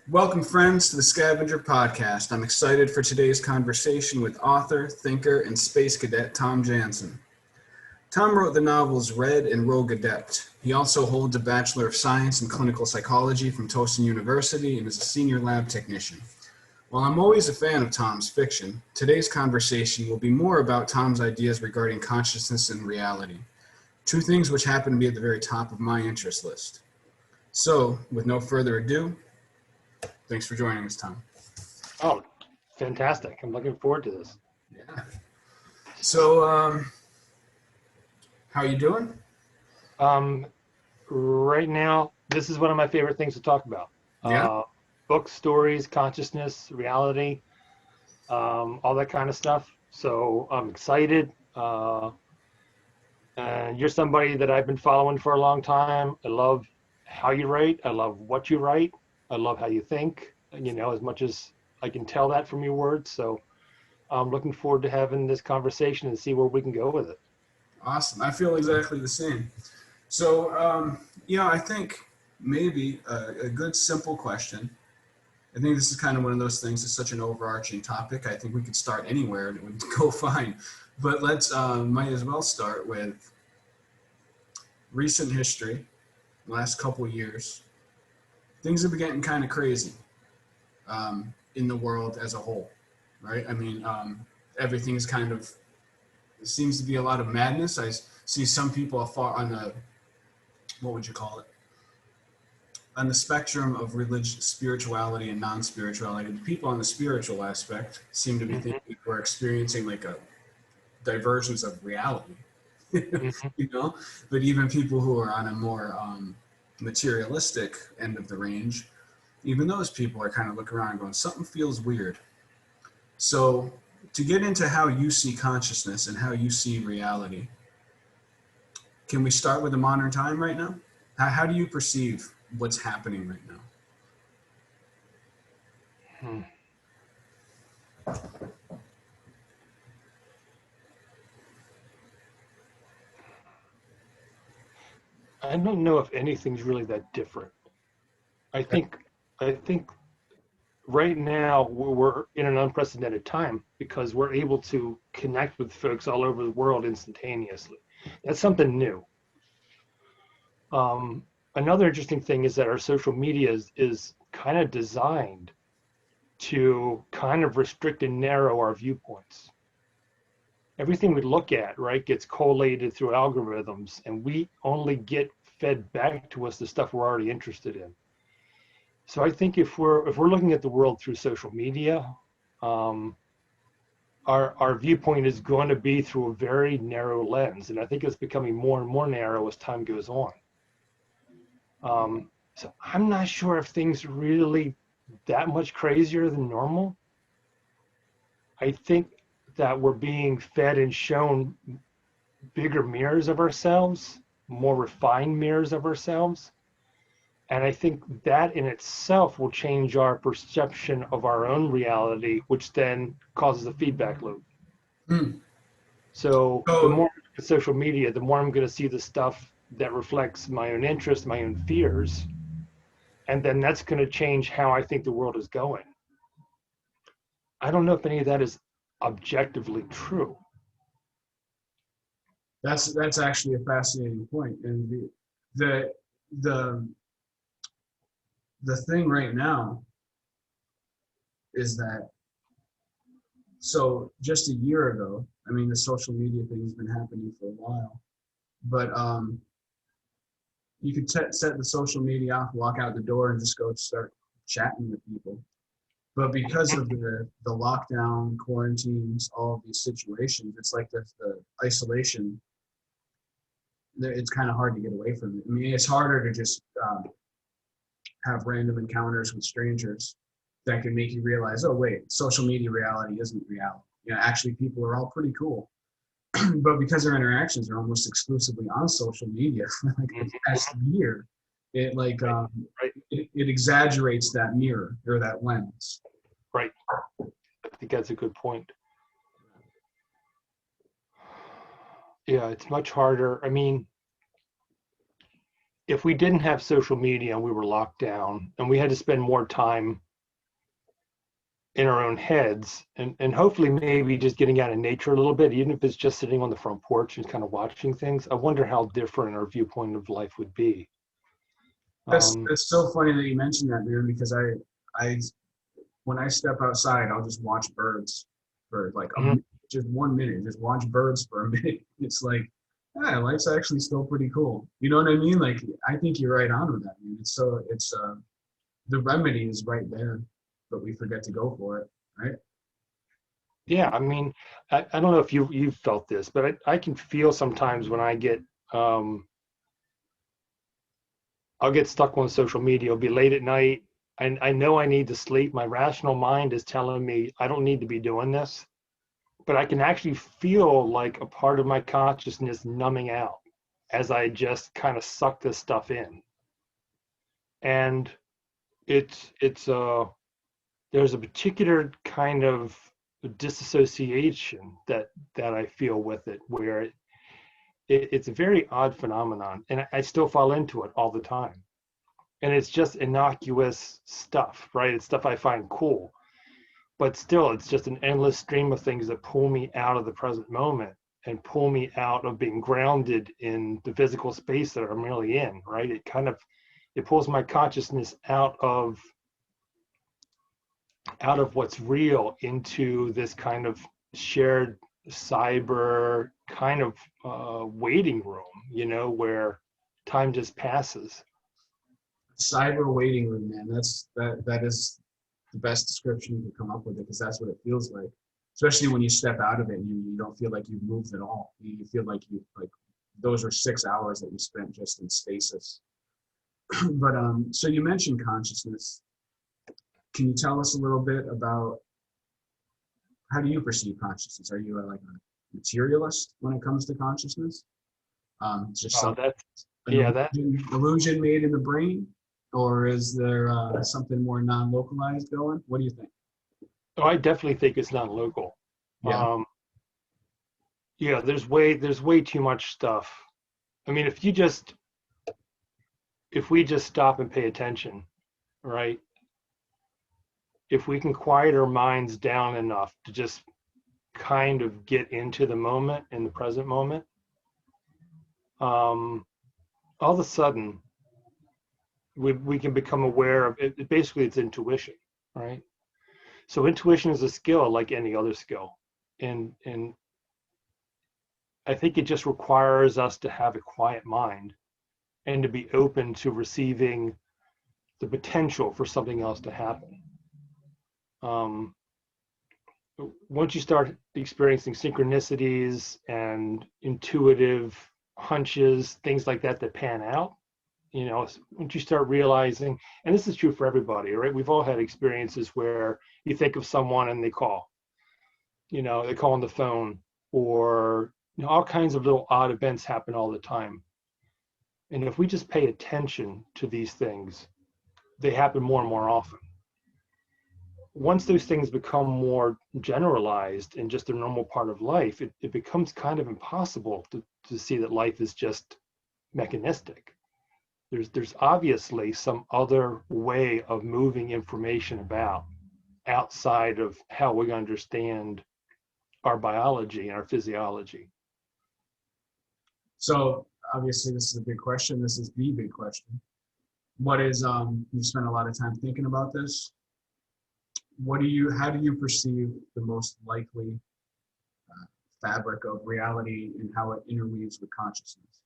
Welcome, friends, to the Scavenger Podcast. I'm excited for today's conversation with author, thinker, and space cadet Tom Janssen. Tom wrote the novels Red and Rogue Adept. He also holds a Bachelor of Science in Clinical Psychology from Towson University and is a senior lab technician. While I'm always a fan of Tom's fiction, today's conversation will be more about Tom's ideas regarding consciousness and reality, two things which happen to be at the very top of my interest list. So, with no further ado, thanks for joining us, Tom. Oh, fantastic. I'm looking forward to this. Yeah. So, how you doing? Right now, this is one of my favorite things to talk about. Yeah. Books, stories, consciousness, reality, all that kind of stuff. So I'm excited. And you're somebody that I've been following for a long time. I love how you write. I love what you write. I love how you think, as much as I can tell that from your words. So I'm looking forward to having this conversation and see where we can go with it. Awesome. I feel exactly the same. So, I think maybe a good simple question. I think this is kind of one of those things. It's such an overarching topic. I think we could start anywhere and it would go fine. But let's might as well start with recent history, last couple of years. Things have been getting kind of crazy in the world as a whole, right? I mean, everything is kind of, it seems to be a lot of madness. I see some people far on the, what would you call it? On the spectrum of religion, spirituality and non-spirituality. The people on the spiritual aspect seem to be thinking we're experiencing like a divergence of reality, But even people who are on a more materialistic end of the range, even those people are kind of looking around and going, something feels weird. So to get into how you see consciousness and how you see reality, can we start with the modern time right now? How do you perceive what's happening right now? I don't know if anything's really that different. I think right now we're in an unprecedented time because we're able to connect with folks all over the world instantaneously. That's something new. Another interesting thing is that our social media is kind of designed to kind of restrict and narrow our viewpoints. Everything we look at, right, gets collated through algorithms, and we only get fed back to us the stuff we're already interested in. So I think if we're looking at the world through social media, our viewpoint is going to be through a very narrow lens, and I think it's becoming more and more narrow as time goes on. So I'm not sure if things are really that much crazier than normal. I think that we're being fed and shown bigger mirrors of ourselves, more refined mirrors of ourselves. And I think that in itself will change our perception of our own reality, which then causes a feedback loop. So the more I look at social media, the more I'm going to see the stuff that reflects my own interests, my own fears. And then that's going to change how I think the world is going. I don't know if any of that is objectively true. That's actually a fascinating point. And the thing right now is that, so just a year ago, I mean, the social media thing has been happening for a while, but you could set the social media off, walk out the door, and just go start chatting with people. But because of the lockdown, quarantines, all of these situations, it's like the isolation. It's kind of hard to get away from it. I mean, it's harder to just have random encounters with strangers that can make you realize, oh wait, social media reality isn't reality. Actually, people are all pretty cool. But because their interactions are almost exclusively on social media for like the past year, it it exaggerates that mirror or that lens. Right. I think that's a good point. Yeah, it's much harder. I mean, if we didn't have social media and we were locked down and we had to spend more time in our own heads and hopefully maybe just getting out in nature a little bit, even if it's just sitting on the front porch and kind of watching things, I wonder how different our viewpoint of life would be. That's so funny that you mentioned that, man, because I when I step outside, I'll just watch birds for like Mhm. just 1 minute, just watch birds for a minute. It's like, yeah, life's actually still pretty cool. You know what I mean? Like, I think you're right on with that, man. It's the remedy is right there, but we forget to go for it, right? Yeah, I mean, I don't know if you've felt this, but I can feel sometimes when um, I'll get stuck on social media. It'll be late at night, and I know I need to sleep. My rational mind is telling me I don't need to be doing this, but I can actually feel like a part of my consciousness numbing out as I just kind of suck this stuff in. And it's there's a particular kind of disassociation that I feel with it, where it's a very odd phenomenon, and I still fall into it all the time. And it's just innocuous stuff, right? It's stuff I find cool, but still, it's just an endless stream of things that pull me out of the present moment and pull me out of being grounded in the physical space that I'm really in, right? It pulls my consciousness out of what's real into this kind of shared cyber kind of waiting room, where time just passes. Cyber waiting room, man. That is the best description you can come up with it, because that's what it feels like. Especially when you step out of it and you don't feel like you've moved at all. You feel like those are 6 hours that you spent just in stasis. But so you mentioned consciousness. Can you tell us a little bit about how do you perceive consciousness? Are you like a materialist when it comes to consciousness? Just Oh, some that's an yeah, that illusion made in the brain, or is there something more non-localized going? What do you think? oh, I definitely think it's not local. Yeah. Um, yeah, there's way too much stuff. I mean, if we just stop and pay attention, right? If we can quiet our minds down enough to just kind of get into the moment, in the present moment, um, all of a sudden we can become aware of it. Basically, it's intuition, right? So intuition is a skill like any other skill, and I think it just requires us to have a quiet mind and to be open to receiving the potential for something else to happen. Um, Once you start experiencing synchronicities and intuitive hunches, things like that pan out, once you start realizing, and this is true for everybody, right? We've all had experiences where you think of someone and they call on the phone, or all kinds of little odd events happen all the time. And if we just pay attention to these things, they happen more and more often. Once those things become more generalized and just a normal part of life, it becomes kind of impossible to see that life is just mechanistic. There's obviously some other way of moving information about outside of how we understand our biology and our physiology. So obviously this is a big question. This is the big question. You spent a lot of time thinking about this. How do you perceive the most likely fabric of reality and how it interweaves with consciousness?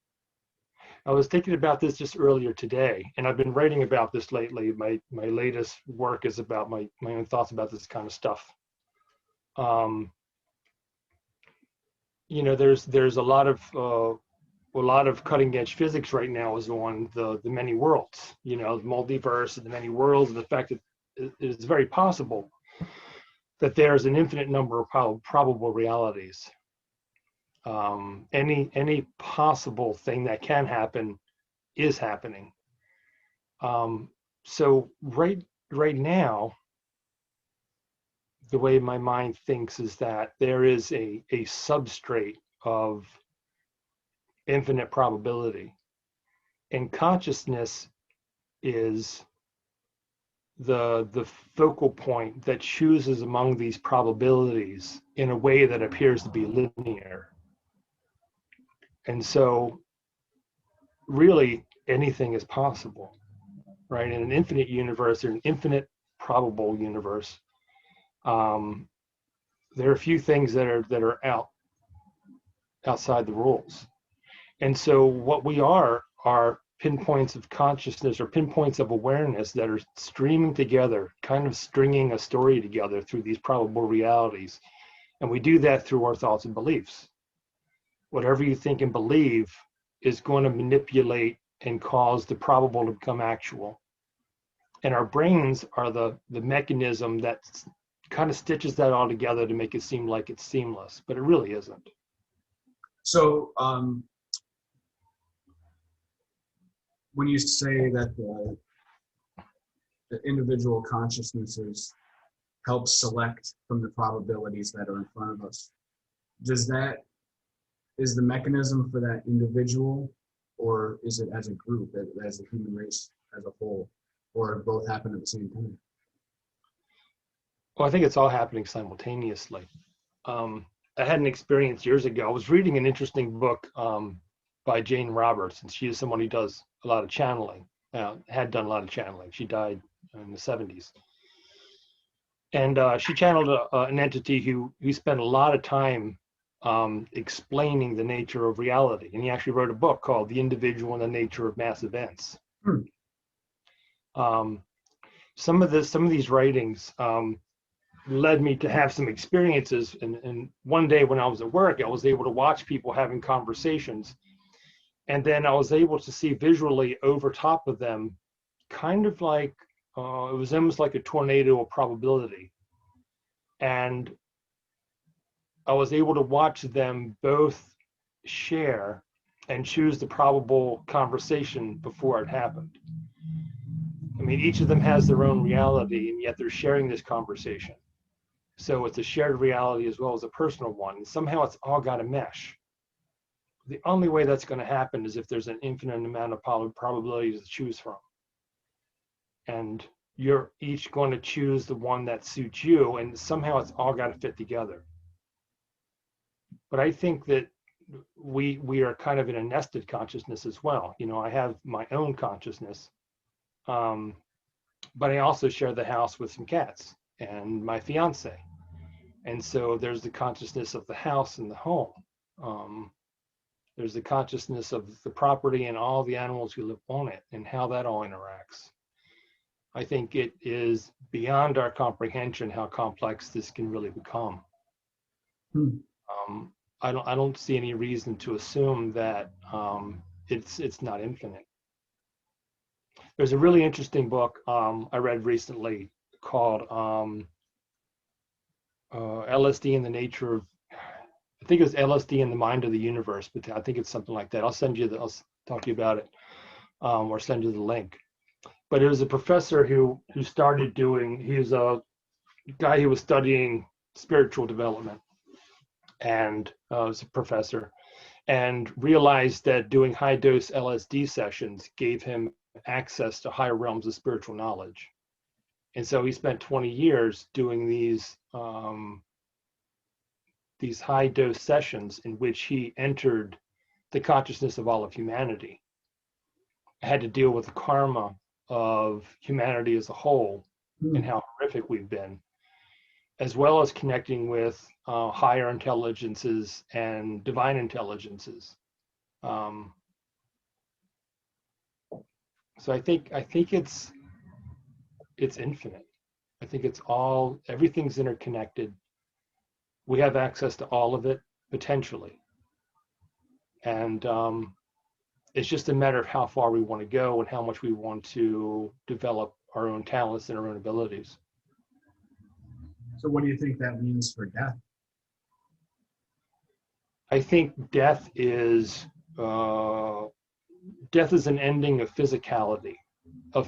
I was thinking about this just earlier today, and I've been writing about this lately. My latest work is about my own thoughts about this kind of stuff. Um, there's a lot of cutting edge physics right now is on the many worlds, the multiverse and the many worlds, and the fact that it's very possible that there's an infinite number of probable realities. Any possible thing that can happen is happening. So right now, the way my mind thinks is that there is a substrate of infinite probability. And consciousness is the focal point that chooses among these probabilities in a way that appears to be linear. And so really anything is possible, right? In an infinite universe, or an infinite probable universe, there are a few things that are outside the rules. And so what we are pinpoints of consciousness, or pinpoints of awareness that are streaming together, kind of stringing a story together through these probable realities. And we do that through our thoughts and beliefs. Whatever you think and believe is going to manipulate and cause the probable to become actual. And our brains are the mechanism that kind of stitches that all together to make it seem like it's seamless, but it really isn't. So when you say that the individual consciousnesses help select from the probabilities that are in front of us, is the mechanism for that individual, or is it as a group, as a human race as a whole, or both happen at the same time? Well, I think it's all happening simultaneously. I had an experience years ago. I was reading an interesting book by Jane Roberts, and she is someone who does a lot of channeling, had done a lot of channeling. She died in the 70s. And she channeled an entity who spent a lot of time explaining the nature of reality. And he actually wrote a book called The Individual and the Nature of Mass Events. Some of these writings led me to have some experiences. And one day when I was at work, I was able to watch people having conversations. And then I was able to see visually over top of them, kind of like, it was almost like a tornado of probability. And I was able to watch them both share and choose the probable conversation before it happened. I mean, each of them has their own reality, and yet they're sharing this conversation. So it's a shared reality as well as a personal one. And somehow it's all got to mesh. The only way that's going to happen is if there's an infinite amount of probabilities to choose from. And you're each going to choose the one that suits you, and somehow it's all got to fit together. But I think that we are kind of in a nested consciousness as well. You know, I have my own consciousness, but I also share the house with some cats and my fiance. And so there's the consciousness of the house and the home. There's the consciousness of the property and all the animals who live on it, and how that all interacts. I think it is beyond our comprehension how complex this can really become. I don't see any reason to assume that it's not infinite. There's a really interesting book I read recently called LSD and the Nature of, I think it was LSD and the Mind of the Universe, but I think it's something like that. I'll talk to you about it, or send you the link. But it was a professor who started doing, he was a guy who was studying spiritual development, and was a professor, and realized that doing high dose LSD sessions gave him access to higher realms of spiritual knowledge. And so he spent 20 years doing these high dose sessions in which he entered the consciousness of all of humanity. Had to deal with the karma of humanity as a whole and how horrific we've been, as well as connecting with higher intelligences and divine intelligences. So I think it's infinite. I think it's everything's interconnected. We have access to all of it potentially, and it's just a matter of how far we want to go and how much we want to develop our own talents and our own abilities. So what do you think that means for death? I think death is an ending of physicality, of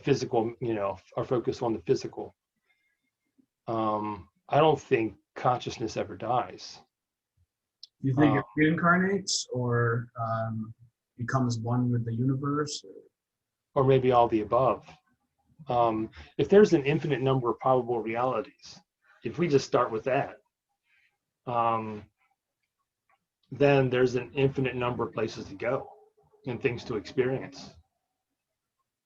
physical, you know, our focus on the physical. I don't think consciousness ever dies. You think it reincarnates, or becomes one with the universe? Or maybe all the above. If there's an infinite number of probable realities, if we just start with that, then there's an infinite number of places to go and things to experience.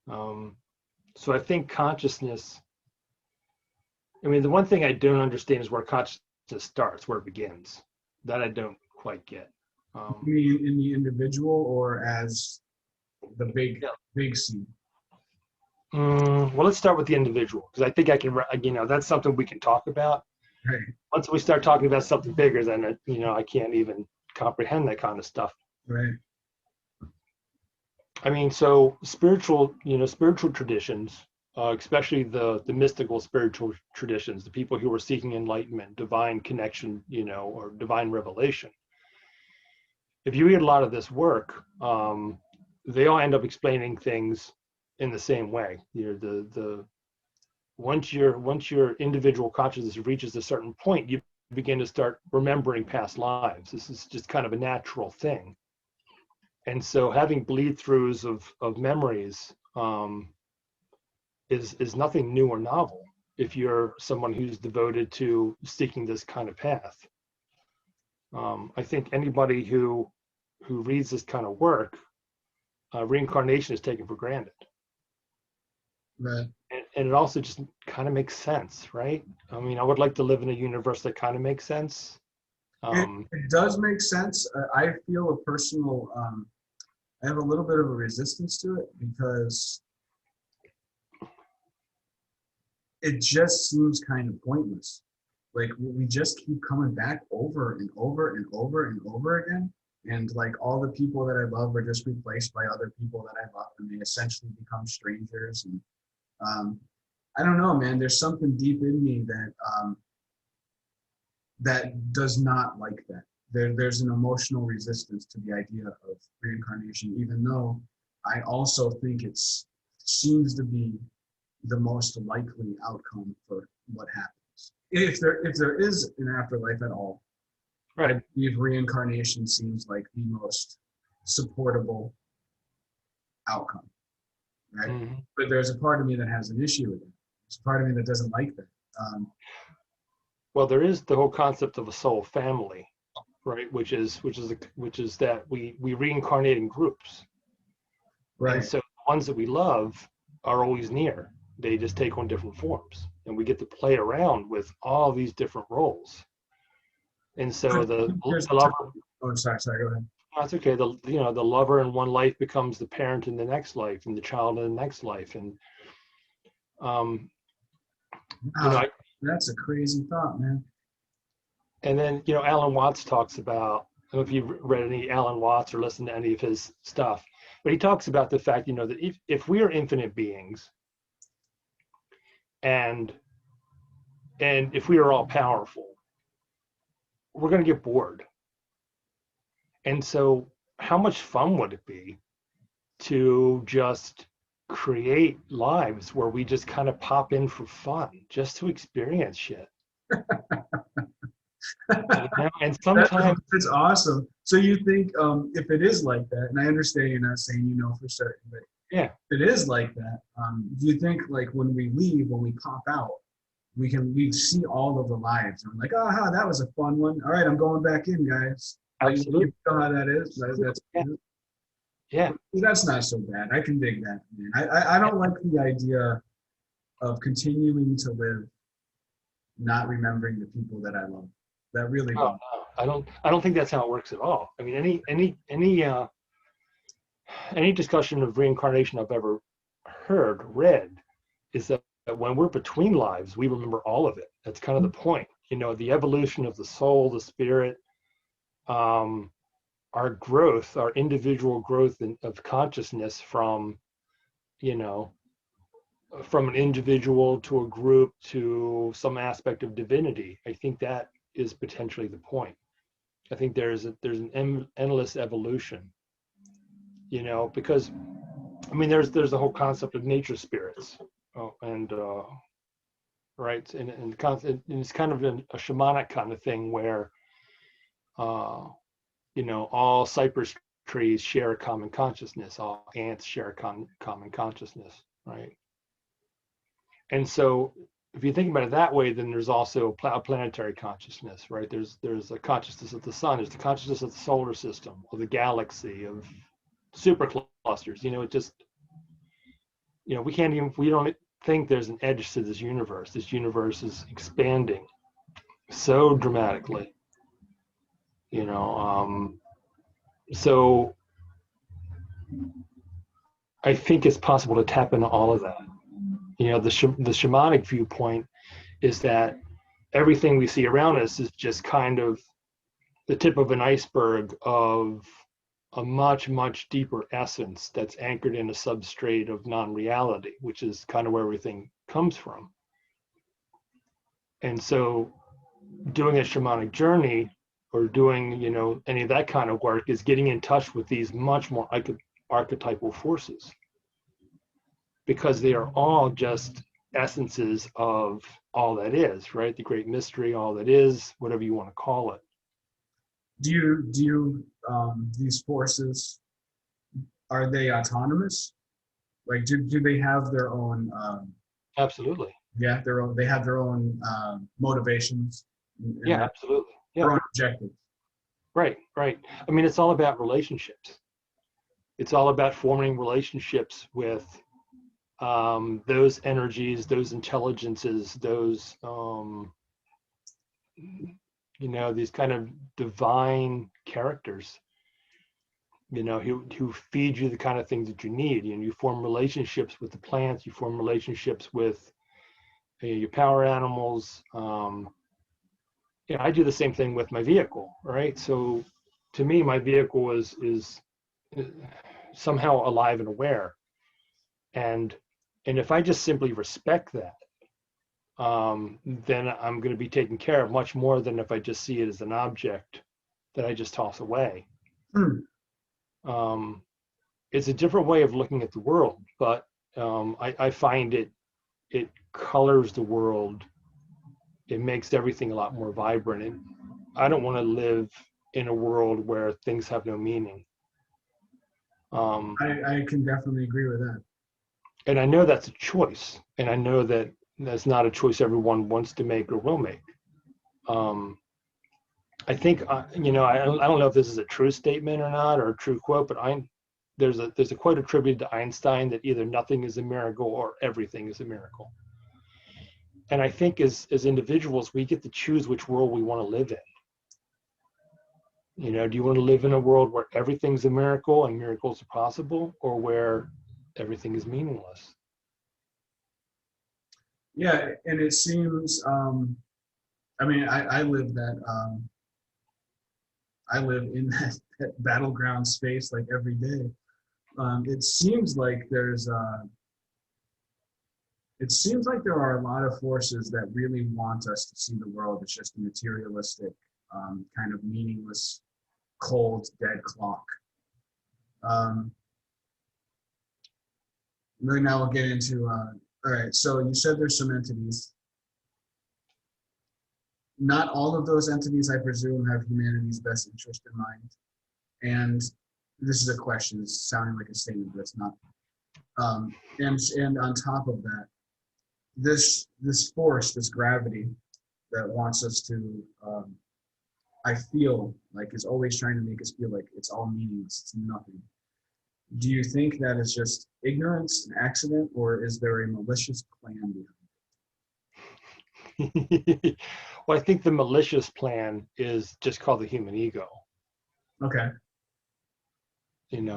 So I think consciousness, I mean, the one thing I don't understand is where consciousness starts, where it begins. That I don't quite get. You mean in the individual or as the big C? Well, let's start with the individual, because I think I can, that's something we can talk about. Right. Once we start talking about something bigger, then, I can't even comprehend that kind of stuff. Right. I mean, so spiritual traditions, especially the mystical spiritual traditions, the people who are seeking enlightenment, divine connection, or divine revelation. If you read a lot of this work, they all end up explaining things in the same way. Once your individual consciousness reaches a certain point, you begin to start remembering past lives. This is just kind of a natural thing. And so having bleed throughs of memories is nothing new or novel if you're someone who's devoted to seeking this kind of path. I think anybody who reads this kind of work, reincarnation is taken for granted. Right. And it also just kind of makes sense, right? I mean, I would like to live in a universe that kind of makes sense. It does make sense. I feel a personal, I have a little bit of a resistance to it because it just seems kind of pointless. Like we just keep coming back over and over and over and over again. And like all the people that I love are just replaced by other people that I love, and they essentially become strangers. And I don't know, man, there's something deep in me that does not like that. There's an emotional resistance to the idea of reincarnation, even though I also think it seems to be the most likely outcome for what happens. If there is an afterlife at all, Right. I believe reincarnation seems like the most supportable outcome, right? Mm-hmm. But there's a part of me that has an issue with it. There's a part of me that doesn't like that. Well, there is the whole concept of a soul family, right? Which is that we reincarnate in groups, Right. and so the ones that we love are always near. They just take on different forms, and we get to play around with all these different roles. And so the lover. Oh, sorry. Go ahead. That's okay. The lover in one life becomes the parent in the next life, and the child in the next life, and Wow, that's a crazy thought, man. And then, Alan Watts talks about, I don't know if you've read any Alan Watts or listened to any of his stuff, but he talks about the fact, that if we are infinite beings and if we are all powerful, we're going to get bored. And so how much fun would it be to just create lives where we just kind of pop in for fun, just to experience shit? And sometimes it's awesome. So you think if it is like that, and I understand you're not saying for certain, but yeah, if it is like that, do you think like when we leave, when we pop out, we see all of the lives? I'm like, oh, that was a fun one. All right, I'm going back in, guys. Absolutely. You know how that is. Yeah. That's not so bad. I can dig that, man. I don't like the idea of continuing to live not remembering the people that I love. That really no, I don't think that's how it works at all. I mean, any discussion of reincarnation I've ever read is that when we're between lives, we remember all of it. That's kind of the point. The evolution of the soul, the spirit, our growth, our individual growth of consciousness from an individual to a group to some aspect of divinity. I think that is potentially the point. I think there's an endless evolution, because I mean there's the whole concept of nature spirits, and right, and it's kind of a shamanic kind of thing where all cypress trees share a common consciousness. All ants share a common consciousness, right? And so if you think about it that way, then there's also a planetary consciousness, right? There's a consciousness of the sun, there's the consciousness of the solar system, of the galaxy, of super clusters. It just, we don't think there's an edge to this universe. This universe is expanding so dramatically, so I think it's possible to tap into all of that. The shamanic viewpoint is that everything we see around us is just kind of the tip of an iceberg of a much, much deeper essence that's anchored in a substrate of non-reality, which is kind of where everything comes from. And so doing a shamanic journey or doing, any of that kind of work is getting in touch with these much more archetypal forces, because they are all just essences of all that is, right? The great mystery, all that is, whatever you want to call it. Do you these forces, are they autonomous? Like, do they have their own? Absolutely. Yeah, they have their own motivations. Yeah, absolutely. Their Yeah. own objectives. Right. I mean, it's all about relationships. It's all about forming relationships with those energies, those intelligences, those these kind of divine characters, who feed you the kind of things that you need. You form relationships with the plants, you form relationships with your power animals. I do the same thing with my vehicle, right? So to me, my vehicle is somehow alive and aware. And if I just simply respect that, then I'm going to be taken care of much more than if I just see it as an object that I just toss away. It's a different way of looking at the world, but I find it colors the world. It makes everything a lot more vibrant. And I don't want to live in a world where things have no meaning. I can definitely agree with that. And I know that's a choice, and I know that that's not a choice everyone wants to make or will make. I think I don't know if this is a true statement or not, or a true quote, but there's a quote attributed to Einstein that either nothing is a miracle or everything is a miracle. And I think as individuals, we get to choose which world we want to live in. Do you want to live in a world where everything's a miracle and miracles are possible, or where everything is meaningless? Yeah, and it seems, I mean, I live in that battleground space like every day. It seems like there are a lot of forces that really want us to see the world as just a materialistic, kind of meaningless, cold, dead clock. Now we'll get into, all right, so you said there's some entities. Not all of those entities, I presume, have humanity's best interest in mind. And this is a question, it's sounding like a statement, but it's not. And on top of that, this force, this gravity that wants us to, I feel like is always trying to make us feel like it's all meaningless, it's nothing. Do you think that is just ignorance, an accident, or is there a malicious plan behind it? Well, I think the malicious plan is just called the human ego. Okay. And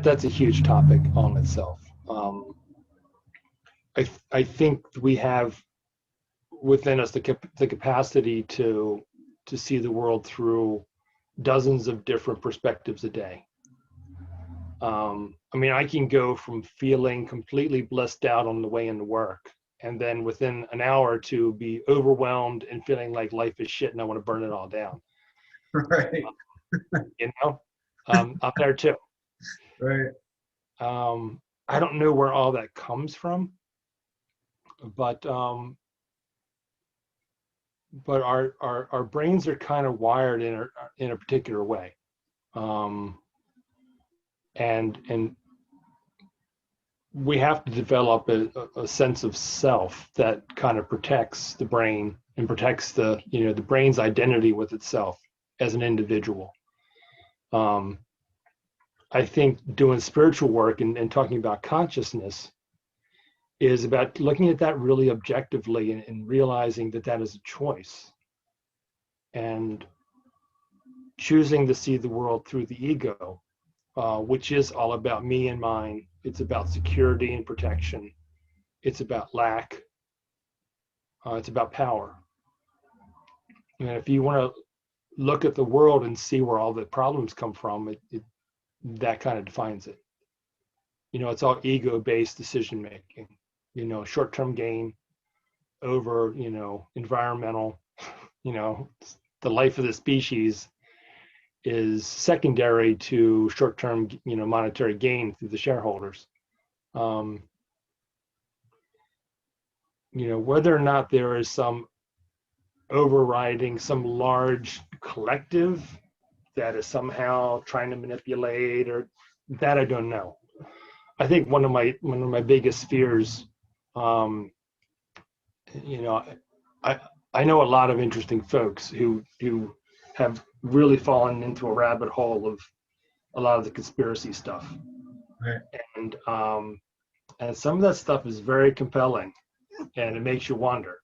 that's a huge topic on itself. I think we have within us the capacity to see the world through dozens of different perspectives a day. I mean, I can go from feeling completely blissed out on the way into work, and then within an hour or two be overwhelmed and feeling like life is shit and I want to burn it all down. Right. I'm there too. Right. I don't know where all that comes from, but but our brains are kind of wired in a particular way. And we have to develop a sense of self that kind of protects the brain and protects the brain's identity with itself as an individual. I think doing spiritual work and talking about consciousness is about looking at that really objectively and realizing that that is a choice, and choosing to see the world through the ego, which is all about me and mine. It's about security and protection. It's about lack. It's about power. And if you want to look at the world and see where all the problems come from, that kind of defines it. It's all ego-based decision making. Short-term gain over, environmental, the life of the species is secondary to short-term, monetary gain through the shareholders. Whether or not there is some overriding, some large collective that is somehow trying to manipulate, or that, I don't know. I think one of my biggest fears, I know a lot of interesting folks who have really fallen into a rabbit hole of a lot of the conspiracy stuff. Right. And some of that stuff is very compelling, and it makes you wonder.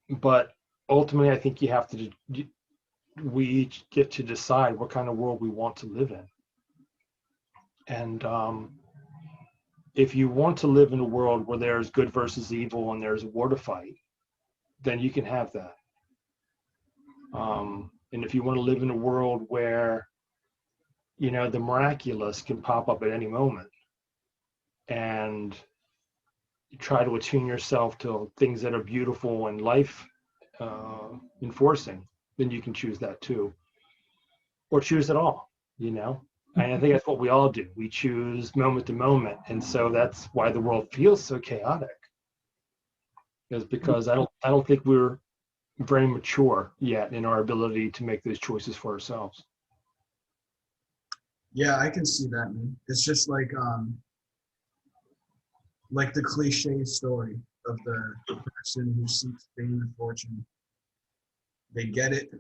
But ultimately, I think we each get to decide what kind of world we want to live in. And if you want to live in a world where there's good versus evil and there's a war to fight, then you can have that. And if you want to live in a world where, the miraculous can pop up at any moment, and you try to attune yourself to things that are beautiful and life enforcing, then you can choose that too. Or choose it all, And I think that's what we all do. We choose moment to moment. And so that's why the world feels so chaotic. Is because I don't think we're very mature yet in our ability to make those choices for ourselves. Yeah, I can see that, man. It's just like the cliche story of the person who seeks fame and fortune. They get it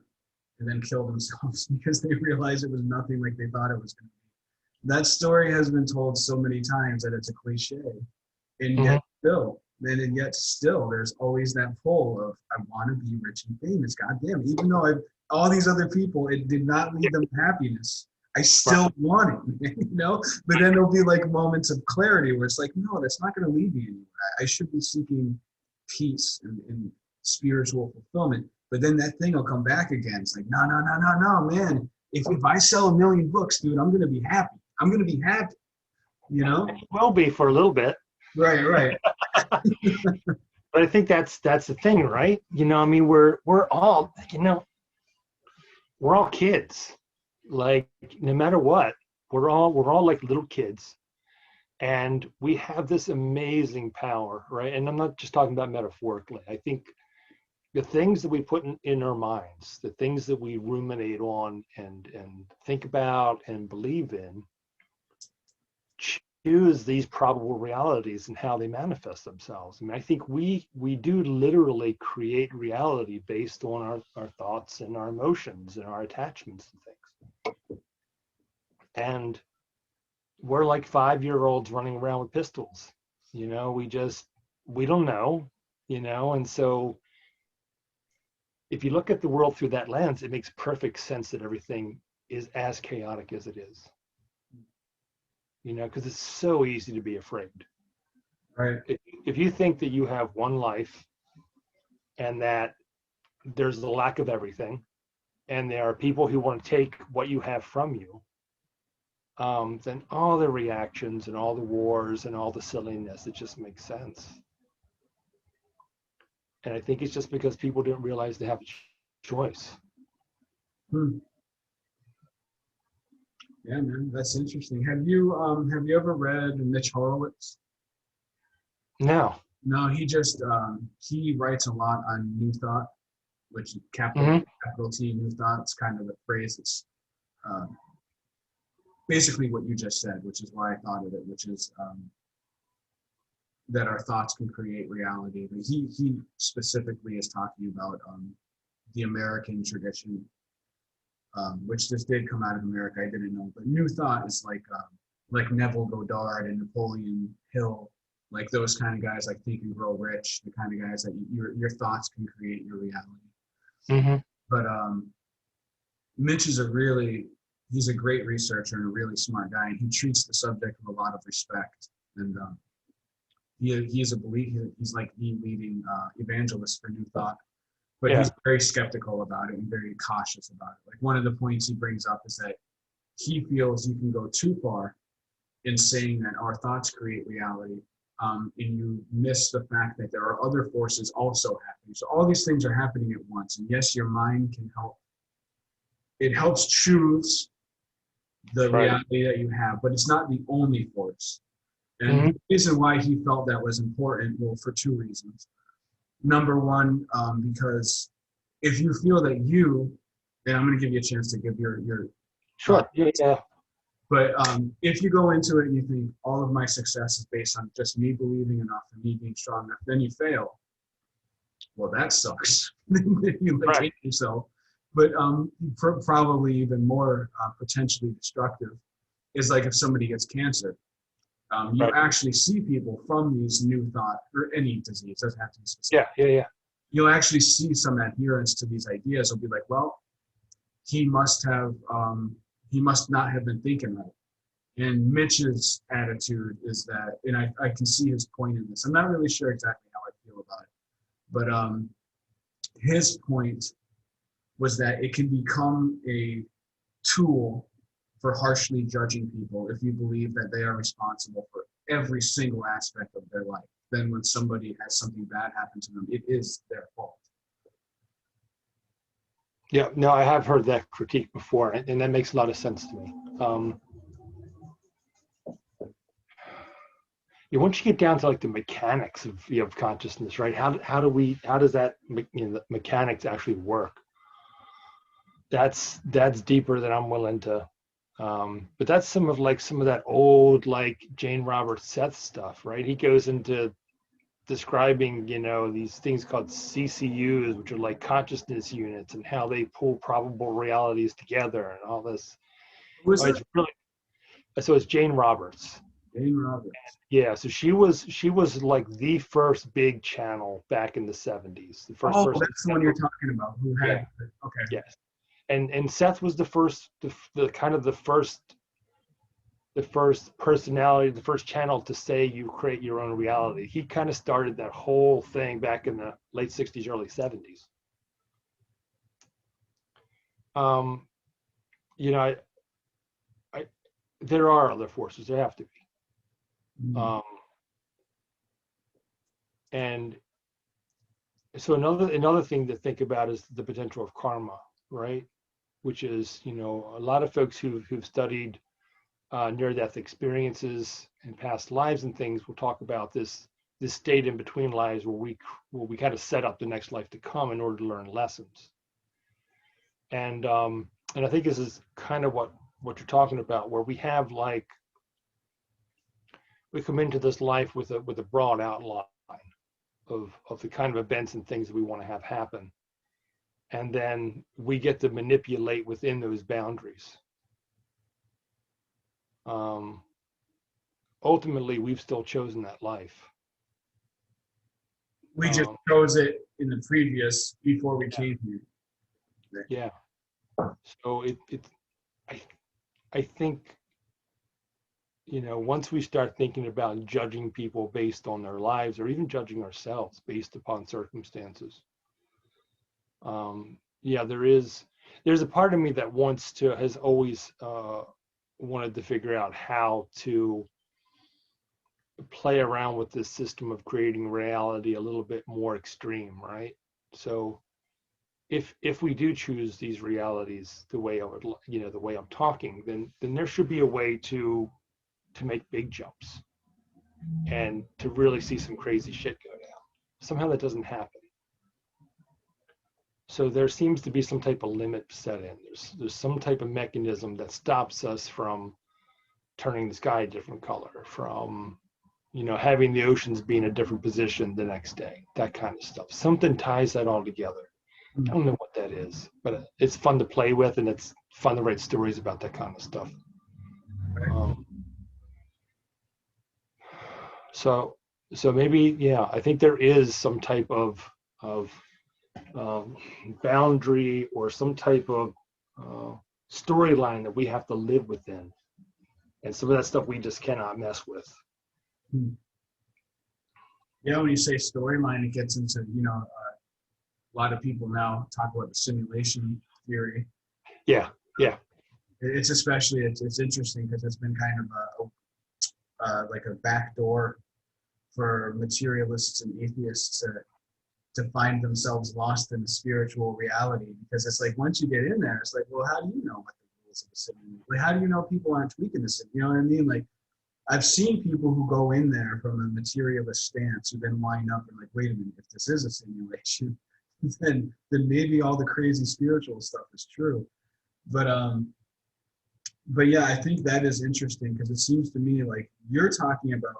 and then kill themselves because they realize it was nothing like they thought it was going to be. That story has been told so many times that it's a cliche, and yet still, there's always that pull of, I want to be rich and famous. Goddamn, even though all these other people, it did not lead them to happiness. I still want it, But then there'll be like moments of clarity where it's like, no, that's not going to lead me anywhere. I should be seeking peace and spiritual fulfillment. But then that thing will come back again. It's like, no, man. If I sell 1 million books, dude, I'm going to be happy. I'm going to be happy, It will be for a little bit. Right. But I think that's the thing, right? We're all, we're all kids. Like, no matter what, we're all like little kids, and we have this amazing power, right? And I'm not just talking about metaphorically. I think the things that we put in our minds, the things that we ruminate on and think about and believe in, choose these probable realities and how they manifest themselves. I think we do literally create reality based on our thoughts and our emotions and our attachments and things. And we're like 5-year-olds running around with pistols. We don't know, and so if you look at the world through that lens, it makes perfect sense that everything is as chaotic as it is. Because it's so easy to be afraid. Right. If you think that you have one life and that there's the lack of everything, and there are people who want to take what you have from you, then all the reactions and all the wars and all the silliness, it just makes sense. And I think it's just because people didn't realize they have a choice. Yeah, man, that's interesting. Have you ever read Mitch Horowitz? No. No, he writes a lot on New Thought, which is Hmm. capital T, New Thought. It's kind of the phrase. It's uh, basically what you just said, which is why I thought of it, which is that our thoughts can create reality. But he specifically is talking about the American tradition, which this did come out of America. I didn't know, but New Thought is like Neville Goddard and Napoleon Hill, like those kind of guys, like Think and Grow Rich, the kind of guys that your thoughts can create your reality. Hmm. But Mitch is he's a great researcher and a really smart guy, and he treats the subject with a lot of respect. And he's like the leading evangelist for New Thought, but Yeah. he's very skeptical about it and very cautious about it. Like one of the points he brings up is that he feels you can go too far in saying that our thoughts create reality, and you miss the fact that there are other forces also happening. So all these things are happening at once, and yes, your mind can help. It helps choose the That's right. reality that you have, but it's not the only force. And Hmm. the reason why he felt that was important, well, for two reasons. Number one, because if you feel that and I'm going to give you a chance to give your thought, Sure. Yeah. Yeah. but if you go into it and you think all of my success is based on just me believing enough and me being strong enough, then you fail. Well, that sucks. You like Right. hate yourself. But probably even more potentially destructive is like if somebody gets cancer. You Right. actually see people from these New Thought, or any disease, doesn't have to be specific. Yeah. Yeah. Yeah. You'll actually see some adherence to these ideas. Will be like, well, he must not have been thinking right. And Mitch's attitude is that, and I can see his point in this. I'm not really sure exactly how I feel about it, but his point was that it can become a tool for harshly judging people if you believe that they are responsible for every single aspect of their life. Then when somebody has something bad happen to them, it is their fault. Yeah. No, I have heard that critique before, and that makes a lot of sense to me. Once you get down to like the mechanics of consciousness, right? How does that the mechanics actually work? That's deeper than I'm willing to. But that's some of that old like Jane Roberts Seth stuff, right? He goes into describing these things called CCUs, which are like consciousness units, and how they pull probable realities together and all this. Who is It's that? really so. It's Jane Roberts. Jane Roberts. Yeah, so she was like the first big channel back in the 70s. The first Oh, person. that's the one you're talking about. Who Yeah. had? Okay. Yes. And Seth was the first, the kind of the first personality, the first channel to say you create your own reality. He kind of started that whole thing back in the late 60s, early 70s. Um, you know, I there are other forces. There have to be. Mm. Um, and so another thing to think about is the potential of karma, right? Which is, a lot of folks who've studied near-death experiences and past lives and things will talk about this state in between lives where we kind of set up the next life to come in order to learn lessons. And I think this is kind of what you're talking about, where we have we come into this life with a broad outline of the kind of events and things that we want to have happen, and then we get to manipulate within those boundaries. Ultimately, we've still chosen that life. We just chose it in the previous before we came here. Yeah. So I think, once we start thinking about judging people based on their lives, or even judging ourselves based upon circumstances, yeah, there's a part of me that has always wanted to figure out how to play around with this system of creating reality a little bit more extreme, right? So if we do choose these realities the way the way I'm talking, then there should be a way to make big jumps and to really see some crazy shit go somehow that doesn't happen. So there seems to be some type of limit set in. There's some type of mechanism that stops us from turning the sky a different color, from, you know, having the oceans be in a different position the next day, that kind of stuff. Something ties that all together. I don't know what that is, but it's fun to play with, and it's fun to write stories about that kind of stuff. So maybe, yeah, I think there is some type of boundary or some type of storyline that we have to live within, and some of that stuff we just cannot mess with. Yeah, when you say storyline, it gets into, you know, a lot of people now talk about the simulation theory. Yeah. It's especially, it's interesting because it's been kind of like a backdoor for materialists and atheists to find themselves lost in a spiritual reality, because it's like, once you get in there, it's like, well, how do you know what the rules of the simulation? Like, how do you know people aren't tweaking the sim? You know what I mean? Like, I've seen people who go in there from a materialist stance who then wind up and like, wait a minute, if this is a simulation, then maybe all the crazy spiritual stuff is true. But yeah, I think that is interesting, because it seems to me like you're talking about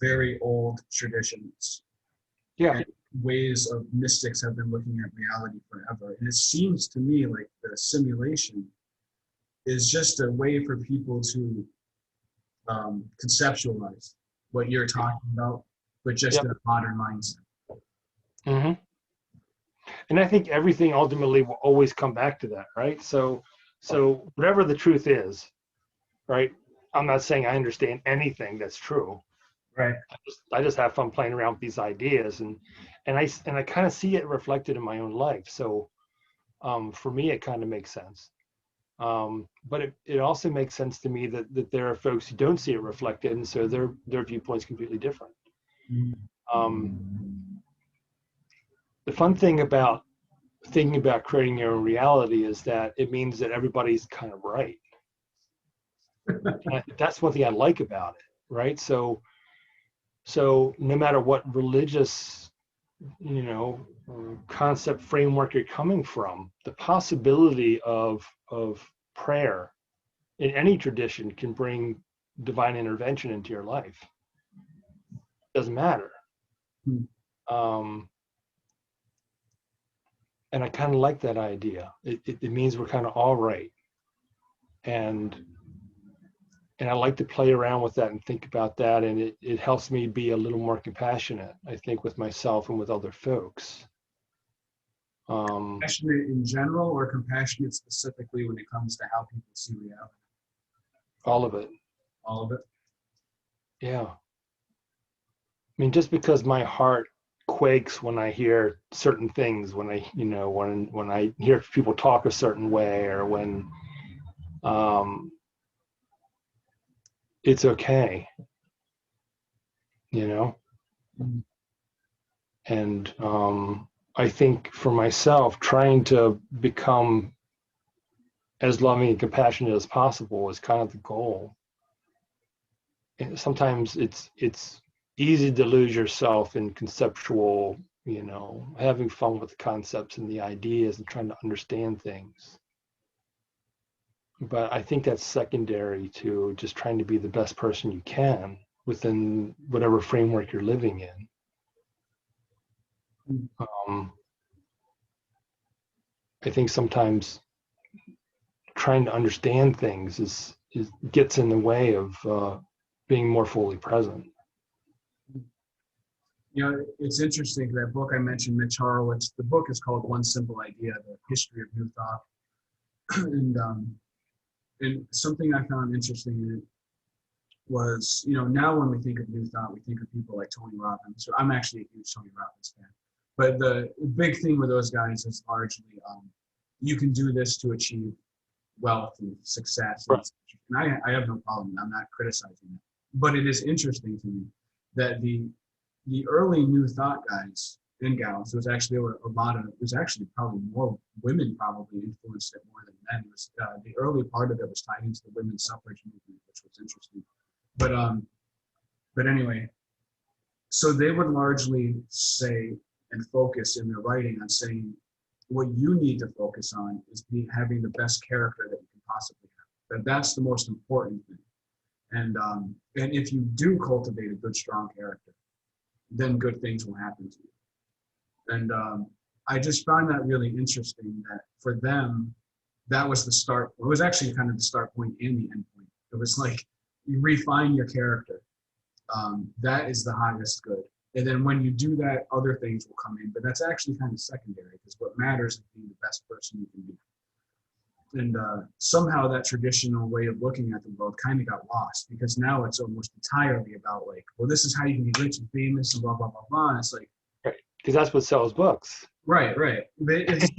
very old traditions. Yeah. And ways of mystics have been looking at reality forever. And it seems to me like the simulation is just a way for people to conceptualize what you're talking about, but just in a modern mindset. Mm-hmm. And I think everything ultimately will always come back to that, right? So whatever the truth is, right? I'm not saying I understand anything that's true. Right. I just have fun playing around with these ideas, and I kind of see it reflected in my own life. So for me, it kind of makes sense. But it also makes sense to me that there are folks who don't see it reflected, and so their viewpoint's completely different. The fun thing about thinking about creating your own reality is that it means that everybody's kind of right. And that's one thing I like about it, right? So no matter what religious, you know, concept framework you're coming from, the possibility of prayer in any tradition can bring divine intervention into your life. Doesn't matter. And I kind of like that idea. It means we're kind of all right. And I like to play around with that and think about that. And it helps me be a little more compassionate, I think, with myself and with other folks. Compassionate in general, or compassionate specifically when it comes to how people see reality? All of it. All of it? Yeah. I mean, just because my heart quakes when I hear certain things, when I, you know, when I hear people talk a certain way, or when it's okay, you know. And I think for myself, trying to become as loving and compassionate as possible is kind of the goal. And sometimes it's easy to lose yourself in conceptual, you know, having fun with the concepts and the ideas and trying to understand things. But I think that's secondary to just trying to be the best person you can within whatever framework you're living in. I think sometimes trying to understand things is gets in the way of being more fully present. You know, it's interesting, that book I mentioned, Mitch Horowitz, the book is called One Simple Idea, The History of New Thought. And something I found interesting in it was, you know, now when we think of New Thought, we think of people like Tony Robbins. So I'm actually a huge Tony Robbins fan. But the big thing with those guys is largely, you can do this to achieve wealth and success. Right. And I have no problem. I'm not criticizing it. But it is interesting to me that the early New Thought guys and gals, there was actually probably more women probably influenced it more than men. It was, the early part of it was tied into the women's suffrage movement, which was interesting. But anyway, so they would largely say and focus in their writing on saying what you need to focus on is having the best character that you can possibly have. That's the most important thing. And if you do cultivate a good, strong character, then good things will happen to you. And I just found that really interesting that for them, that was the start. It was actually kind of the start point and the end point. It was like, you refine your character. That is the highest good. And then when you do that, other things will come in. But that's actually kind of secondary, because what matters is being the best person you can be. And somehow that traditional way of looking at the world kind of got lost, because now it's almost entirely about like, well, this is how you can be rich and famous and blah, blah, blah, blah. And it's like, right. Because that's what sells books. Right. But it's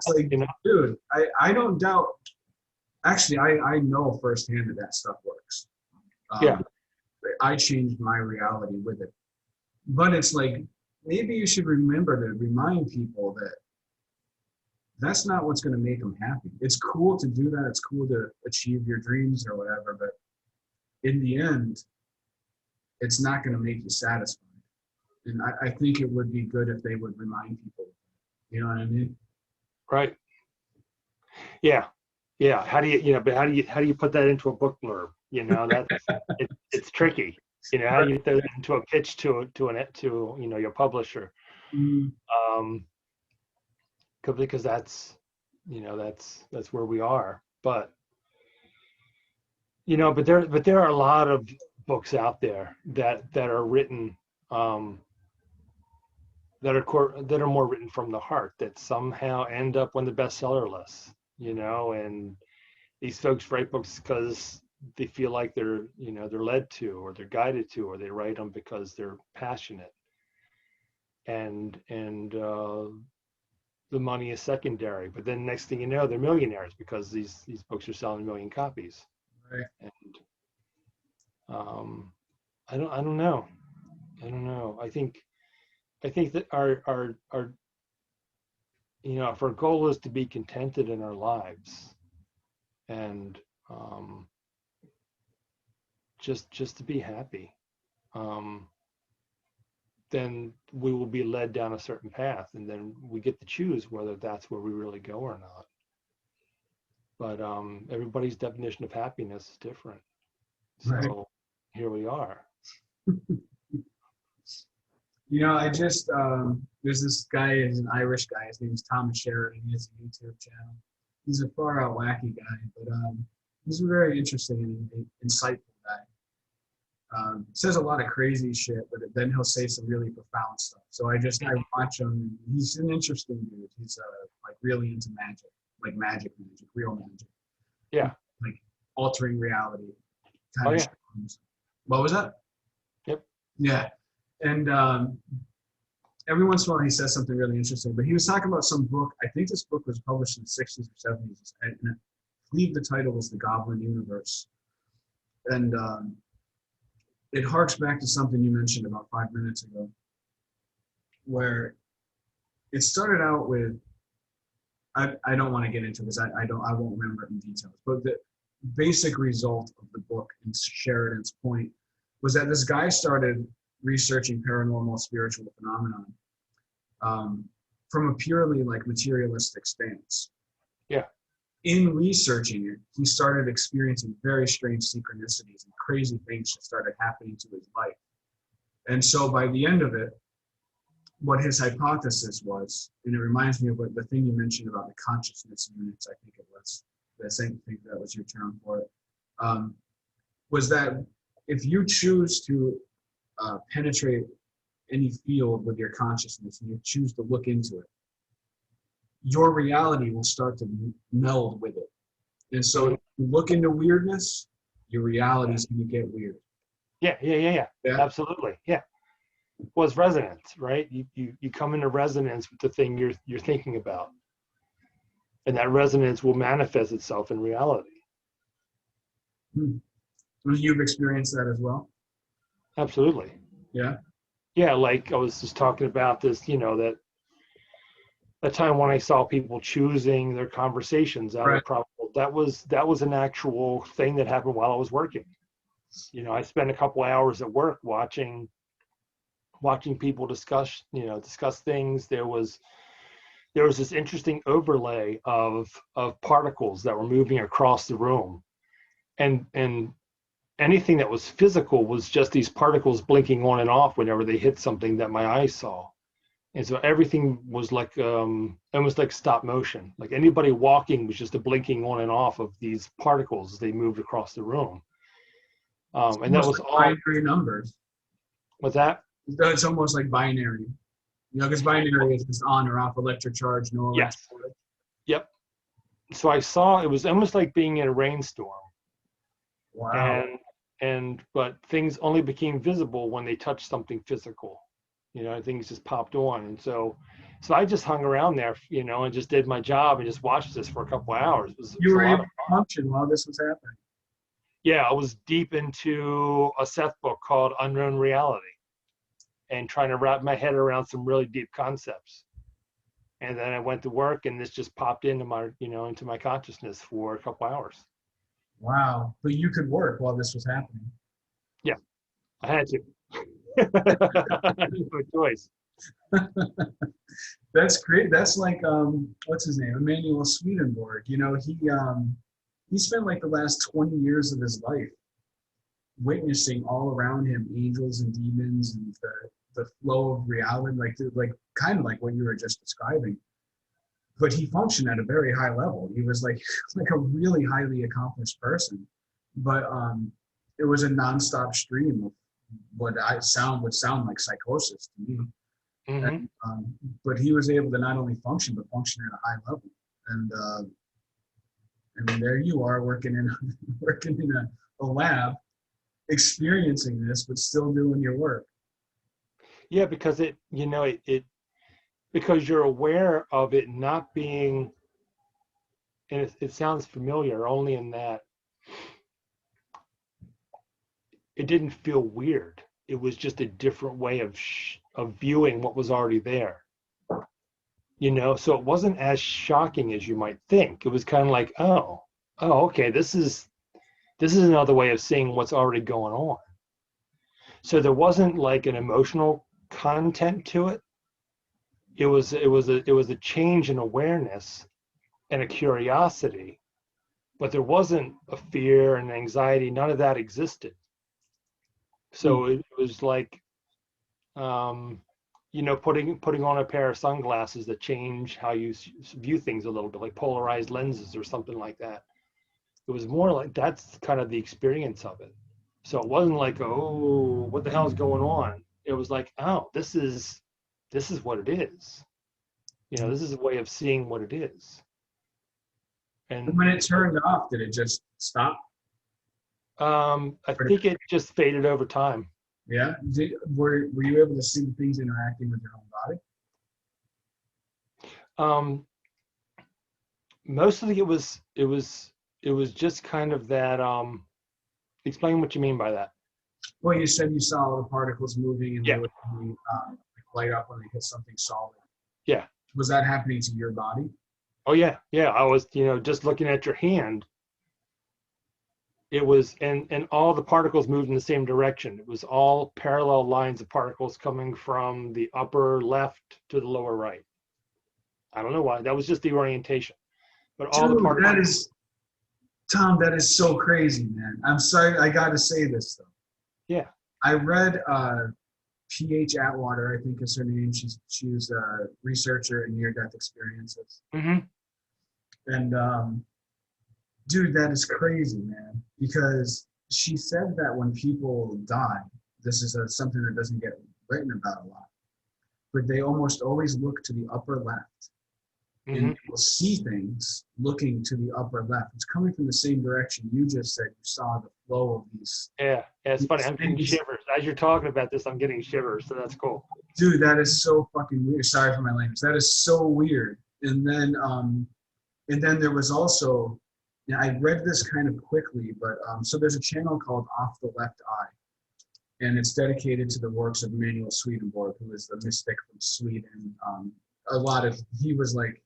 like, you know, dude, I don't doubt, actually, I know firsthand that stuff works. Yeah. I changed my reality with it. But it's like, maybe you should remember to remind people that that's not what's going to make them happy. It's cool to do that. It's cool to achieve your dreams or whatever. But in the end, it's not going to make you satisfied. And I think it would be good if they would remind people. You know what I mean? Right. Yeah. Yeah. How do you put that into a book blurb? You know, it's tricky. You know, how do you throw that into a pitch to you know, your publisher? Mm-hmm. Because that's, you know, that's where we are. But, you know, but there are a lot of books out there that are written, that are more written from the heart, that somehow end up on the bestseller list, you know. And these folks write books because they feel like they're, you know, they're led to, or they're guided to, or they write them because they're passionate. And the money is secondary, but then next thing you know, they're millionaires because these books are selling 1 million copies. Right. And I don't know. I think that our you know, if our goal is to be contented in our lives, and just to be happy, then we will be led down a certain path, and then we get to choose whether that's where we really go or not. But everybody's definition of happiness is different. So Right. here we are. You know, I just, there's this guy, he's an Irish guy, his name's Tom Sheridan, he has a YouTube channel. He's a far out wacky guy, but he's a very interesting and insightful guy. Says a lot of crazy shit, but then he'll say some really profound stuff. So I watch him. He's an interesting dude. He's like really into magic, like magic, real magic. Yeah. Like altering reality. Oh, yeah. What was that? Yep. Yeah. And every once in a while he says something really interesting, but he was talking about some book. I think this book was published in the 60s or 70s. And I believe the title was The Goblin Universe. And it harks back to something you mentioned about 5 minutes ago, where it started out with, I don't want to get into this, I won't remember it in details, but the basic result of the book, and Sheridan's point, was that this guy started researching paranormal spiritual phenomenon from a purely like materialistic stance. Yeah. In researching it, he started experiencing very strange synchronicities and crazy things that started happening to his life. And so by the end of it, what his hypothesis was, and it reminds me of what the thing you mentioned about the consciousness units, I think it was, the same thing, that was your term for it, was that if you choose to penetrate any field with your consciousness and you choose to look into it, your reality will start to meld with it. And so if you look into weirdness, your reality is going to get weird. Yeah. Absolutely. Yeah. Well, it's resonance, right? You come into resonance with the thing you're thinking about, and that resonance will manifest itself in reality. You've experienced that as well? Absolutely. Yeah. Yeah, like I was just talking about this, you know, that time when I saw people choosing their conversations out of probable, that was an actual thing that happened while I was working. You know, I spent a couple hours at work watching watching people discuss things. There was this interesting overlay of particles that were moving across the room, and anything that was physical was just these particles blinking on and off whenever they hit something that my eyes saw. And so everything was like almost like stop motion. Like anybody walking was just a blinking on and off of these particles as they moved across the room. And that was like all binary numbers. with that. It's almost like binary. Because binary is just on or off, electric charge, no electric Yes. charge. Yep. So I saw, it was almost like being in a rainstorm. Wow. But things only became visible when they touched something physical. Things just popped on. And so I just hung around there, and just did my job and just watched this for a couple of hours. It was You a were lot able of to fun. function while this was happening. Yeah, I was deep into a Seth book called Unknown Reality and trying to wrap my head around some really deep concepts. And then I went to work, and this just popped into my consciousness for a couple hours. Wow. But you could work while this was happening. Yeah, I had to. I had no choice. That's great. That's like what's his name? Emmanuel Swedenborg. He spent like the last 20 years of his life witnessing all around him angels and demons and the flow of reality, like kind of like what you were just describing. But he functioned at a very high level. He was like like a really highly accomplished person. But it was a nonstop stream of what would sound like psychosis to me. Mm-hmm. And, but he was able to not only function, but function at a high level. And I mean, there you are working in a lab, experiencing this, but still doing your work. Yeah, because because you're aware of it not being, and it sounds familiar only in that it didn't feel weird. It was just a different way of viewing what was already there. So it wasn't as shocking as you might think. It was kind of like, oh, okay, this is another way of seeing what's already going on. So there wasn't like an emotional content to it. It was a change in awareness and a curiosity, but there wasn't a fear and anxiety. None of that existed. So it was like, putting on a pair of sunglasses that change how you view things a little bit, like polarized lenses or something like that. It was more like that's kind of the experience of it. So it wasn't like, oh, what the hell is going on? It was like, oh, this is what it is. This is a way of seeing what it is. And when it turned off, did it just stop? I think it just faded over time. Yeah. Were you able to see things interacting with your own body? Mostly it was just kind of that. Explain what you mean by that. Well, you said you saw the particles moving and Yeah. they would light up when they hit something solid. Yeah. Was that happening to your body? Oh yeah. I was, just looking at your hand. It was, and all the particles moved in the same direction. It was all parallel lines of particles coming from the upper left to the lower right. I don't know why. That was just the orientation. But all the particles. Tom, that is so crazy, man. I'm sorry, I got to say this though. Yeah. I read P.H. Atwater, I think is her name. She was a researcher in near-death experiences. Mm-hmm. And dude, that is crazy, man. Because she said that when people die, this is something that doesn't get written about a lot, but they almost always look to the upper left. Mm-hmm. And you'll see things looking to the upper left. It's coming from the same direction you just said. You saw the flow of these. Yeah, it's funny. I'm getting shivers. As you're talking about this, I'm getting shivers, so that's cool. Dude, that is so fucking weird. Sorry for my language. That is so weird. And then there was also, I read this kind of quickly, but so there's a channel called Off the Left Eye, and it's dedicated to the works of Emmanuel Swedenborg, who is the mystic from Sweden. He was like,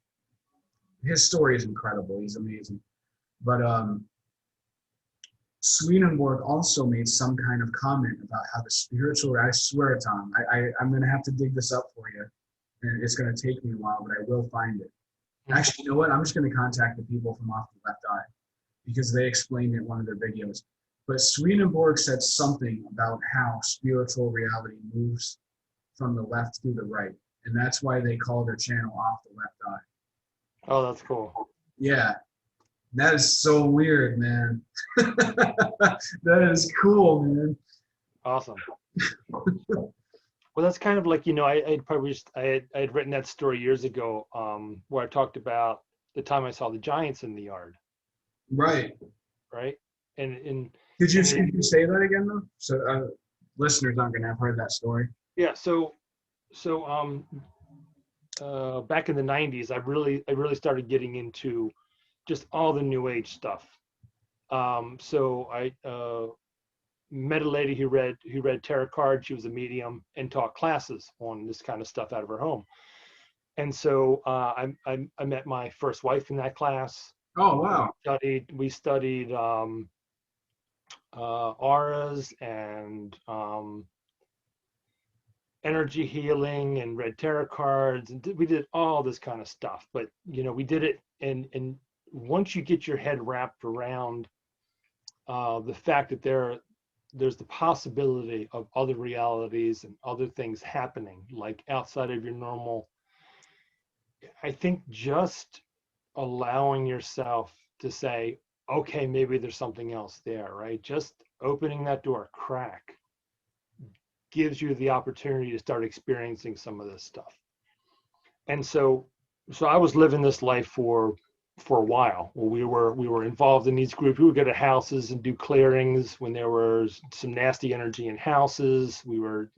his story is incredible. He's amazing. But Swedenborg also made some kind of comment about how the spiritual, I swear, Tom, I'm going to have to dig this up for you. And it's going to take me a while, but I will find it. Actually, you know what? I'm just going to contact the people from Off the Left Eye because they explained it in one of their videos. But Swedenborg said something about how spiritual reality moves from the left to the right. And that's why they call their channel Off the Left Eye. Oh, that's cool. Yeah, that is so weird, man. That is cool, man. Awesome. Well, that's kind of like, I had written that story years ago, where I talked about the time I saw the giants in the yard, Right. right? And Could you say that again, though? So listeners aren't going to have heard that story. yeah, so back in the 90s, I really started getting into just all the new age stuff. So I met a lady who read tarot cards. She was a medium and taught classes on this kind of stuff out of her home. And so I met my first wife in that class. Oh, wow. We studied auras and energy healing and read tarot cards, and we did all this kind of stuff. But we did it, and once you get your head wrapped around the fact that there's the possibility of other realities and other things happening, like outside of your normal, I think just allowing yourself to say, okay, maybe there's something else there, right? Just opening that door a crack gives you the opportunity to start experiencing some of this stuff. And so I was living this life for a while. We were involved in these groups. We would go to houses and do clearings when there was some nasty energy in houses. We were,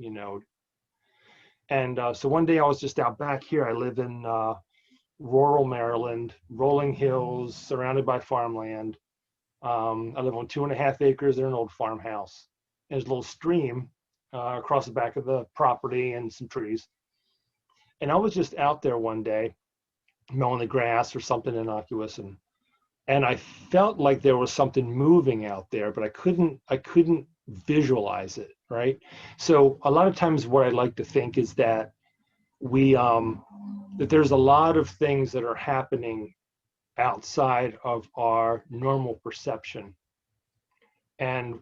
and so one day I was just out back here. I live in rural Maryland, rolling hills, surrounded by farmland. I live on 2.5 acres in an old farmhouse. There's a little stream across the back of the property and some trees. And I was just out there one day mowing the grass or something innocuous, and I felt like there was something moving out there, but I couldn't visualize it, right? So a lot of times what I like to think is that that there's a lot of things that are happening outside of our normal perception. And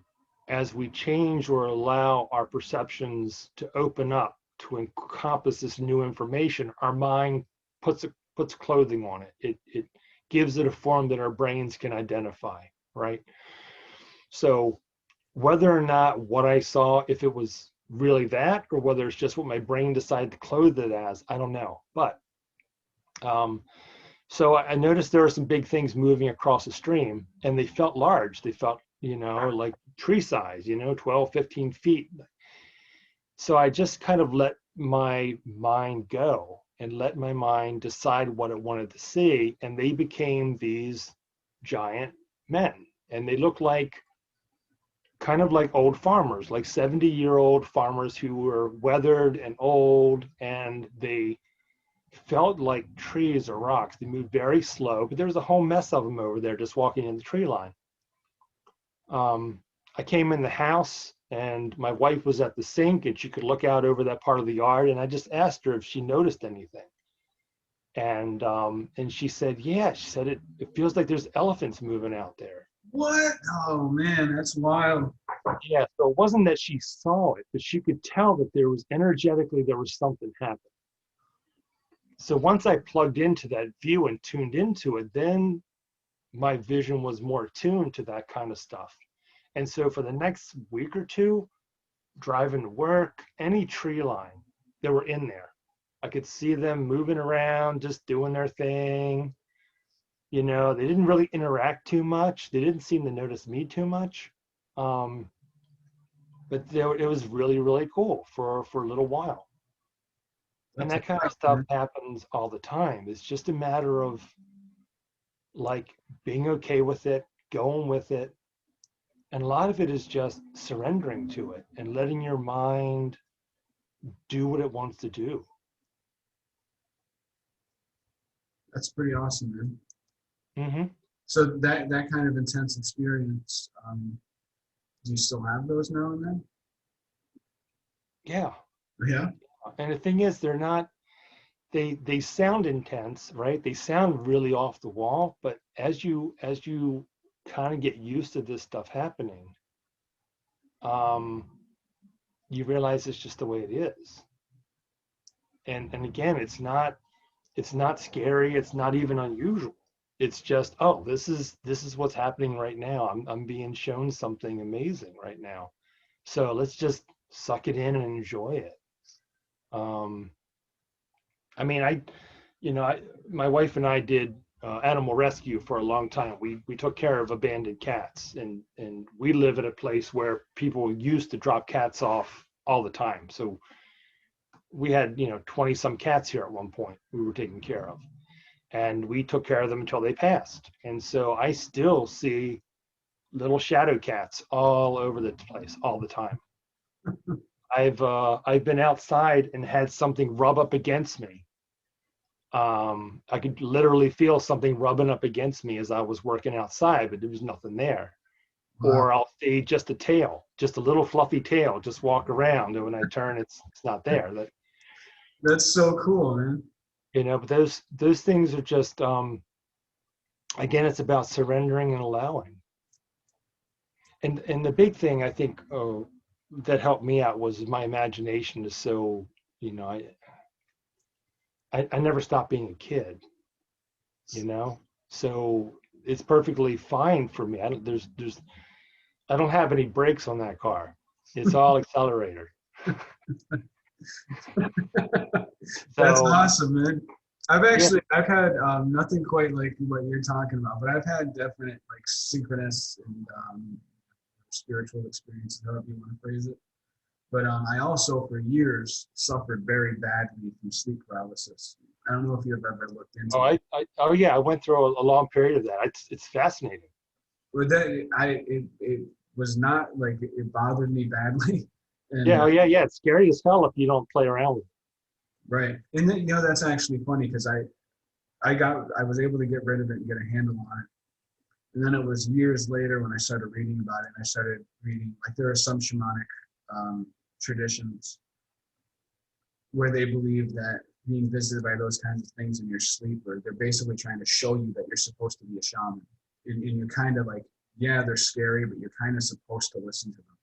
as we change or allow our perceptions to open up to encompass this new information, our mind puts clothing on it. It gives it a form that our brains can identify, right? So whether or not what I saw, if it was really that, or whether it's just what my brain decided to clothe it as, I don't know. But so I noticed there were some big things moving across the stream, and they felt large. They felt, like tree size, 12, 15 feet. So I just kind of let my mind go and let my mind decide what it wanted to see. And they became these giant men. And they looked like kind of like old farmers, like 70-year-old farmers who were weathered and old, and they felt like trees or rocks. They moved very slow, but there was a whole mess of them over there just walking in the tree line. I came in the house and my wife was at the sink and she could look out over that part of the yard, and I just asked her if she noticed anything. And she said, yeah, she said it feels like there's elephants moving out there. What? Oh, man, that's wild. Yeah, so it wasn't that she saw it, but she could tell that there was something happening. So once I plugged into that view and tuned into it, then my vision was more tuned to that kind of stuff. And so for the next week or two, driving to work, any tree line, they were in there. I could see them moving around, just doing their thing. They didn't really interact too much. They didn't seem to notice me too much. But it was really, really cool for a little while. And that kind of stuff happens all the time. It's just a matter of like being okay with it, going with it. And a lot of it is just surrendering to it and letting your mind do what it wants to do. That's pretty awesome, man. Mm-hmm. So that kind of intense experience, Do you still have those now and then? Yeah. Yeah. And the thing is, they're not, they sound intense, right? They sound really off the wall, but as you kind of get used to this stuff happening, you realize it's just the way it is. And again, it's not scary, it's not even unusual. It's just, oh, this is what's happening right now. I'm being shown something amazing right now. So let's just suck it in and enjoy it. Um, I mean, my wife and I did animal rescue for a long time. We took care of abandoned cats, and we live at a place where people used to drop cats off all the time. So we had 20 some cats here at one point we were taking care of, and we took care of them until they passed. And so I still see little shadow cats all over the place all the time. I've been outside and had something rub up against me. I could literally feel something rubbing up against me as I was working outside, but there was nothing there. Wow. Or I'll see just a tail, just a little fluffy tail, just walk around, and when I turn, it's not there. That's so cool, man. But those things are just, again, it's about surrendering and allowing. And the big thing I think that helped me out was my imagination is so, I never stopped being a kid, so it's perfectly fine for me. I don't have any brakes on that car. It's all accelerator. That's So awesome, man. I've had nothing quite like what you're talking about, but I've had definite like synchronous and spiritual experiences, however you want to phrase it. But I also, for years, suffered very badly from sleep paralysis. I don't know if you've ever looked into it. oh yeah, I went through a long period of that. It's fascinating. But it was not like it bothered me badly. And Yeah, oh yeah, it's scary as hell if you don't play around with it. right, and then that's actually funny because I was able to get rid of it and get a handle on it. And then it was years later when I started reading about it. And I started reading, like, there are some shamanic traditions where they believe that being visited by those kinds of things in your sleep, or they're basically trying to show you that you're supposed to be a shaman. And you're kind of like, yeah, they're scary, but you're kind of supposed to listen to them.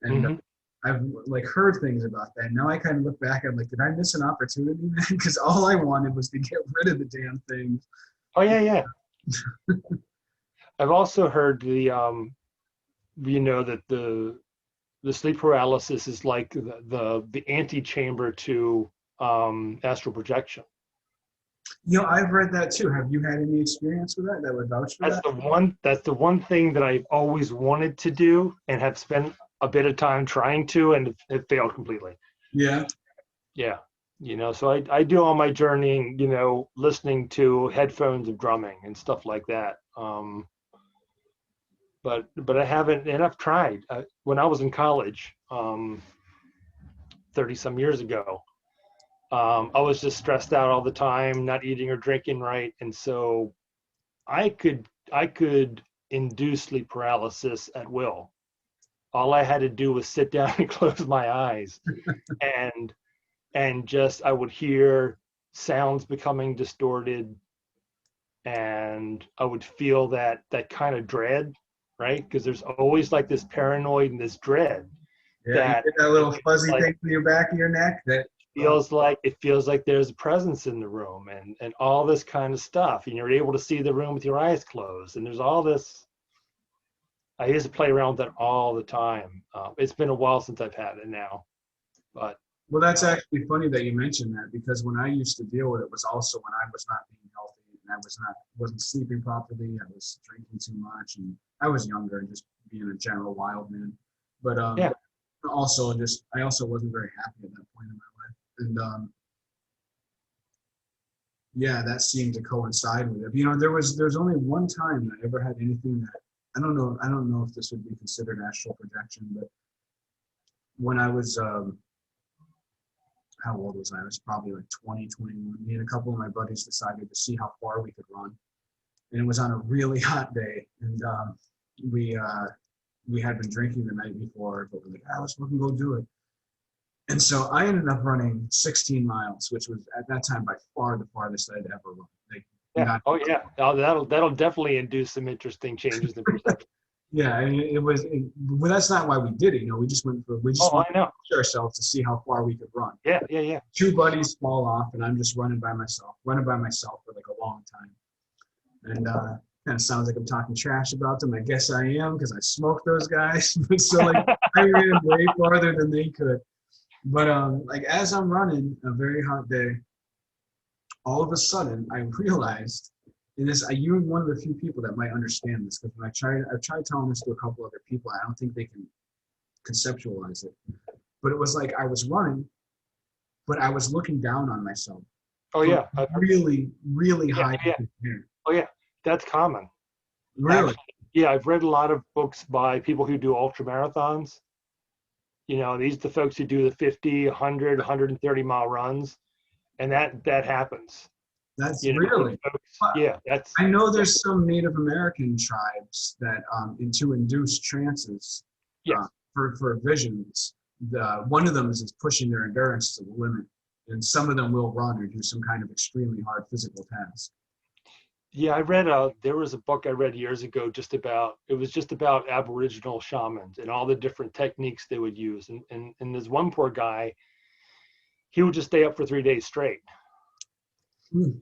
And I've like heard things about that. Now I kind of look back, I'm like, did I miss an opportunity, man? Because all I wanted was to get rid of the damn things. Oh yeah. I've also heard that the sleep paralysis is like the antechamber to astral projection. I've read that too. Have you had any experience with that would vouch for that? That's the one thing that I've always wanted to do and have spent a bit of time trying to, and it failed completely. Yeah. So I do all my journeying, listening to headphones of drumming and stuff like that. But I haven't, and I've tried. When I was in college, 30 some years ago, I was just stressed out all the time, not eating or drinking right, and so I could induce sleep paralysis at will. All I had to do was sit down and close my eyes, and just I would hear sounds becoming distorted, and I would feel that kind of dread, right? Because there's always like this paranoid and this dread. Yeah, you get that little fuzzy like, thing in your back of your neck that feels like there's a presence in the room, and all this kind of stuff, and you're able to see the room with your eyes closed, and there's all this. I used to play around with that all the time. It's been a while since I've had it now, but well, that's actually funny that you mentioned that, because when I used to deal with it was also when I was not being healthy, and I wasn't sleeping properly. I was drinking too much, and I was younger and just being a general wild man. But yeah. also I also wasn't very happy at that point in my life, and yeah, that seemed to coincide with it. There's only one time that I ever had anything that I don't know if this would be considered astral projection, but when I was how old was I? I was probably like 20, 21. Me and a couple of my buddies decided to see how far we could run, and it was on a really hot day, and we we had been drinking the night before, but we're like, let's fucking go do it. And so I ended up running 16 miles, which was at that time by far the farthest I'd ever run. Like, Yeah. Oh yeah. Oh, that'll definitely induce some interesting changes in perception. yeah, and well, that's not why we did it. We just went Oh, I know. to push ourselves to see how far we could run. Yeah. Two buddies fall off, and I'm just running by myself for like a long time. And kind of sounds like I'm talking trash about them. I guess I am, because I smoked those guys. But so like I ran way farther than they could. But like as I'm running a very hot day, all of a sudden I realized, and you're one of the few people that might understand this, because when I've tried telling this to a couple other people, I don't think they can conceptualize it. But it was like I was running, but I was looking down on myself. Oh yeah. Really, really high. Yeah. Oh yeah, that's common. Really? Actually, yeah, I've read a lot of books by people who do ultra marathons. These are the folks who do the 50, 100, 130 mile runs, and that happens. That's really? Folks, yeah, that's. I know there's some Native American tribes that to induce trances for visions. One of them is pushing their endurance to the limit, and some of them will run or do some kind of extremely hard physical task. Yeah, I read there was a book I read years ago just about Aboriginal shamans and all the different techniques they would use. And there's one poor guy, he would just stay up for 3 days straight.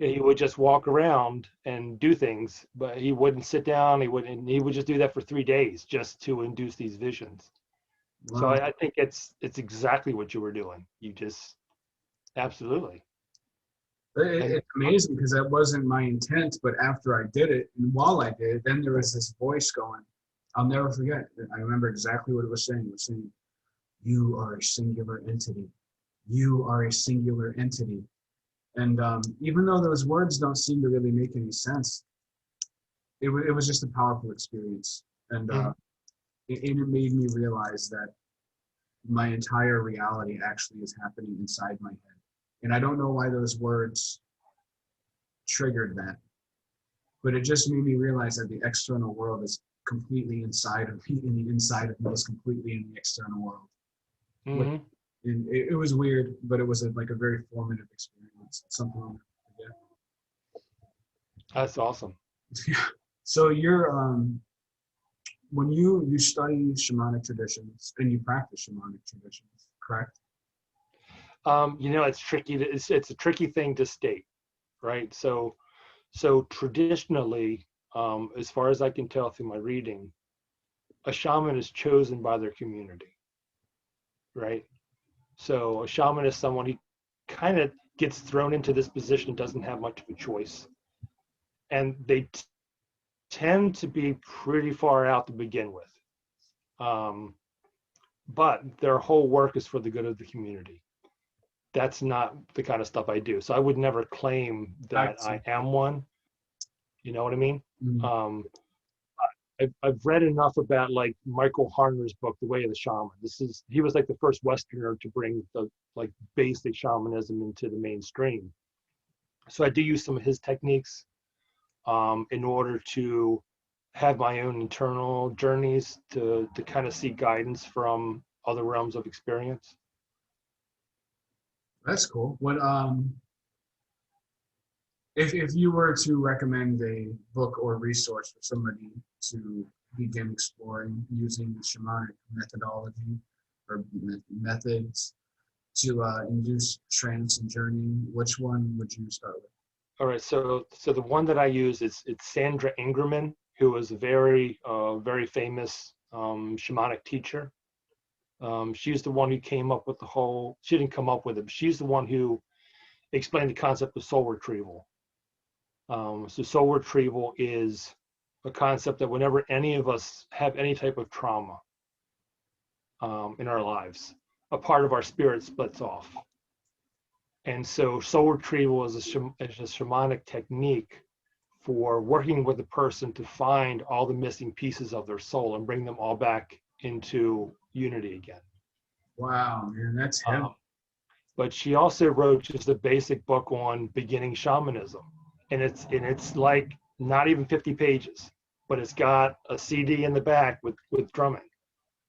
He would just walk around and do things, but he wouldn't sit down. He would just do that for 3 days just to induce these visions. Wow. So I think it's exactly what you were doing. You just absolutely. It's amazing, because that wasn't my intent, but after I did it, and while I did it, then there was this voice going, I'll never forget. I remember exactly what it was saying. It was saying, you are a singular entity. You are a singular entity. And even though those words don't seem to really make any sense, it was just a powerful experience. And it made me realize that my entire reality actually is happening inside my head. And I don't know why those words triggered that, but it just made me realize that the external world is completely inside of me, and the inside of me is completely in the external world. And it was weird, but it was like a very formative experience. Something I'll never forget. That's awesome. So you're when you study shamanic traditions and you practice shamanic traditions, correct? It's tricky. It's a tricky thing to state, right? So traditionally, as far as I can tell through my reading, a shaman is chosen by their community, right? So a shaman is someone who kind of gets thrown into this position, doesn't have much of a choice, and they tend to be pretty far out to begin with, but their whole work is for the good of the community. That's not the kind of stuff I do. So I would never claim that I am one. You know what I mean? Mm-hmm. I've read enough about like Michael Harner's book, The Way of the Shaman. He was like the first Westerner to bring the like basic shamanism into the mainstream. So I do use some of his techniques in order to have my own internal journeys to kind of seek guidance from other realms of experience. That's cool. What if you were to recommend a book or resource for somebody to begin exploring using the shamanic methodology or methods to induce trance and journey, which one would you start with? All right, so the one that I use it's Sandra Ingerman, who was a very very famous shamanic teacher. She's the one who came up with she didn't come up with it, but she's the one who explained the concept of soul retrieval. So soul retrieval is a concept that whenever any of us have any type of trauma in our lives, a part of our spirit splits off. And so soul retrieval is a shamanic technique for working with a person to find all the missing pieces of their soul and bring them all back into unity again. Wow, man, that's heavy. But she also wrote just a basic book on beginning shamanism, and it's like not even 50 pages, but it's got a CD in the back with drumming.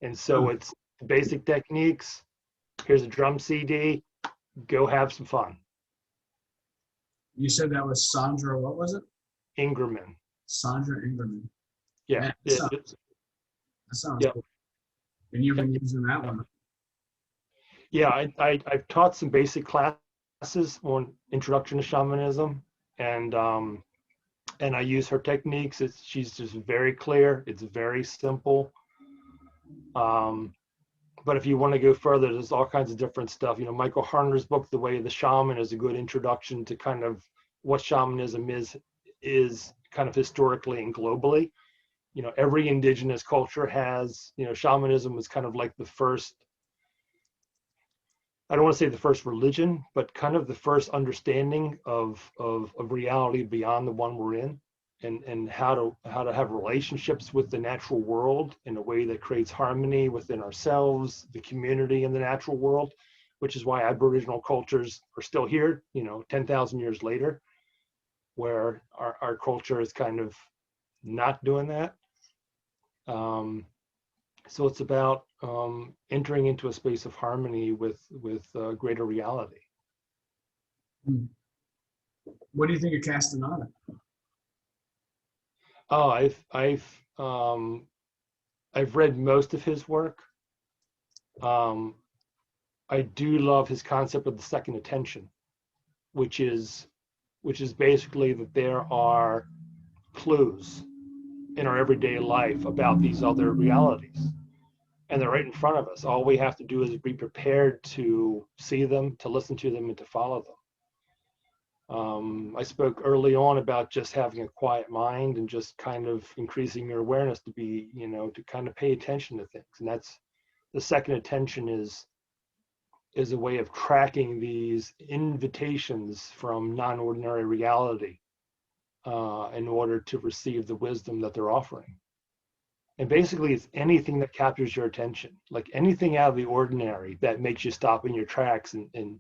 And so it's the basic techniques. Here's a drum CD. Go have some fun. You said that was Sandra, what was it? Ingerman. Sandra Ingerman. Yeah. Man, that sounds Yeah. cool. And you've been using that one. Yeah, I've taught some basic classes on Introduction to Shamanism, and I use her techniques. She's just very clear. It's very simple. But if you want to go further, there's all kinds of different stuff. You know, Michael Harner's book, The Way of the Shaman, is a good introduction to kind of what shamanism is kind of historically and globally. You know, every indigenous culture has, you know, shamanism was kind of like the first, I don't want to say the first religion, but kind of the first understanding of reality beyond the one we're in, and how to have relationships with the natural world in a way that creates harmony within ourselves, the community, and the natural world, which is why Aboriginal cultures are still here, you know, 10,000 years later, where our culture is kind of not doing that. So it's about entering into a space of harmony with greater reality. What do you think of Castaneda? Oh, I've read most of his work. I do love his concept of the second attention, which is basically that there are clues in our everyday life about these other realities, and they're right in front of us. All we have to do is be prepared to see them, to listen to them, and to follow them. I spoke early on about just having a quiet mind and just kind of increasing your awareness to be, you know, to kind of pay attention to things. And that's the second attention is a way of tracking these invitations from non-ordinary reality in order to receive the wisdom that they're offering. And basically, it's anything that captures your attention, like anything out of the ordinary that makes you stop in your tracks, and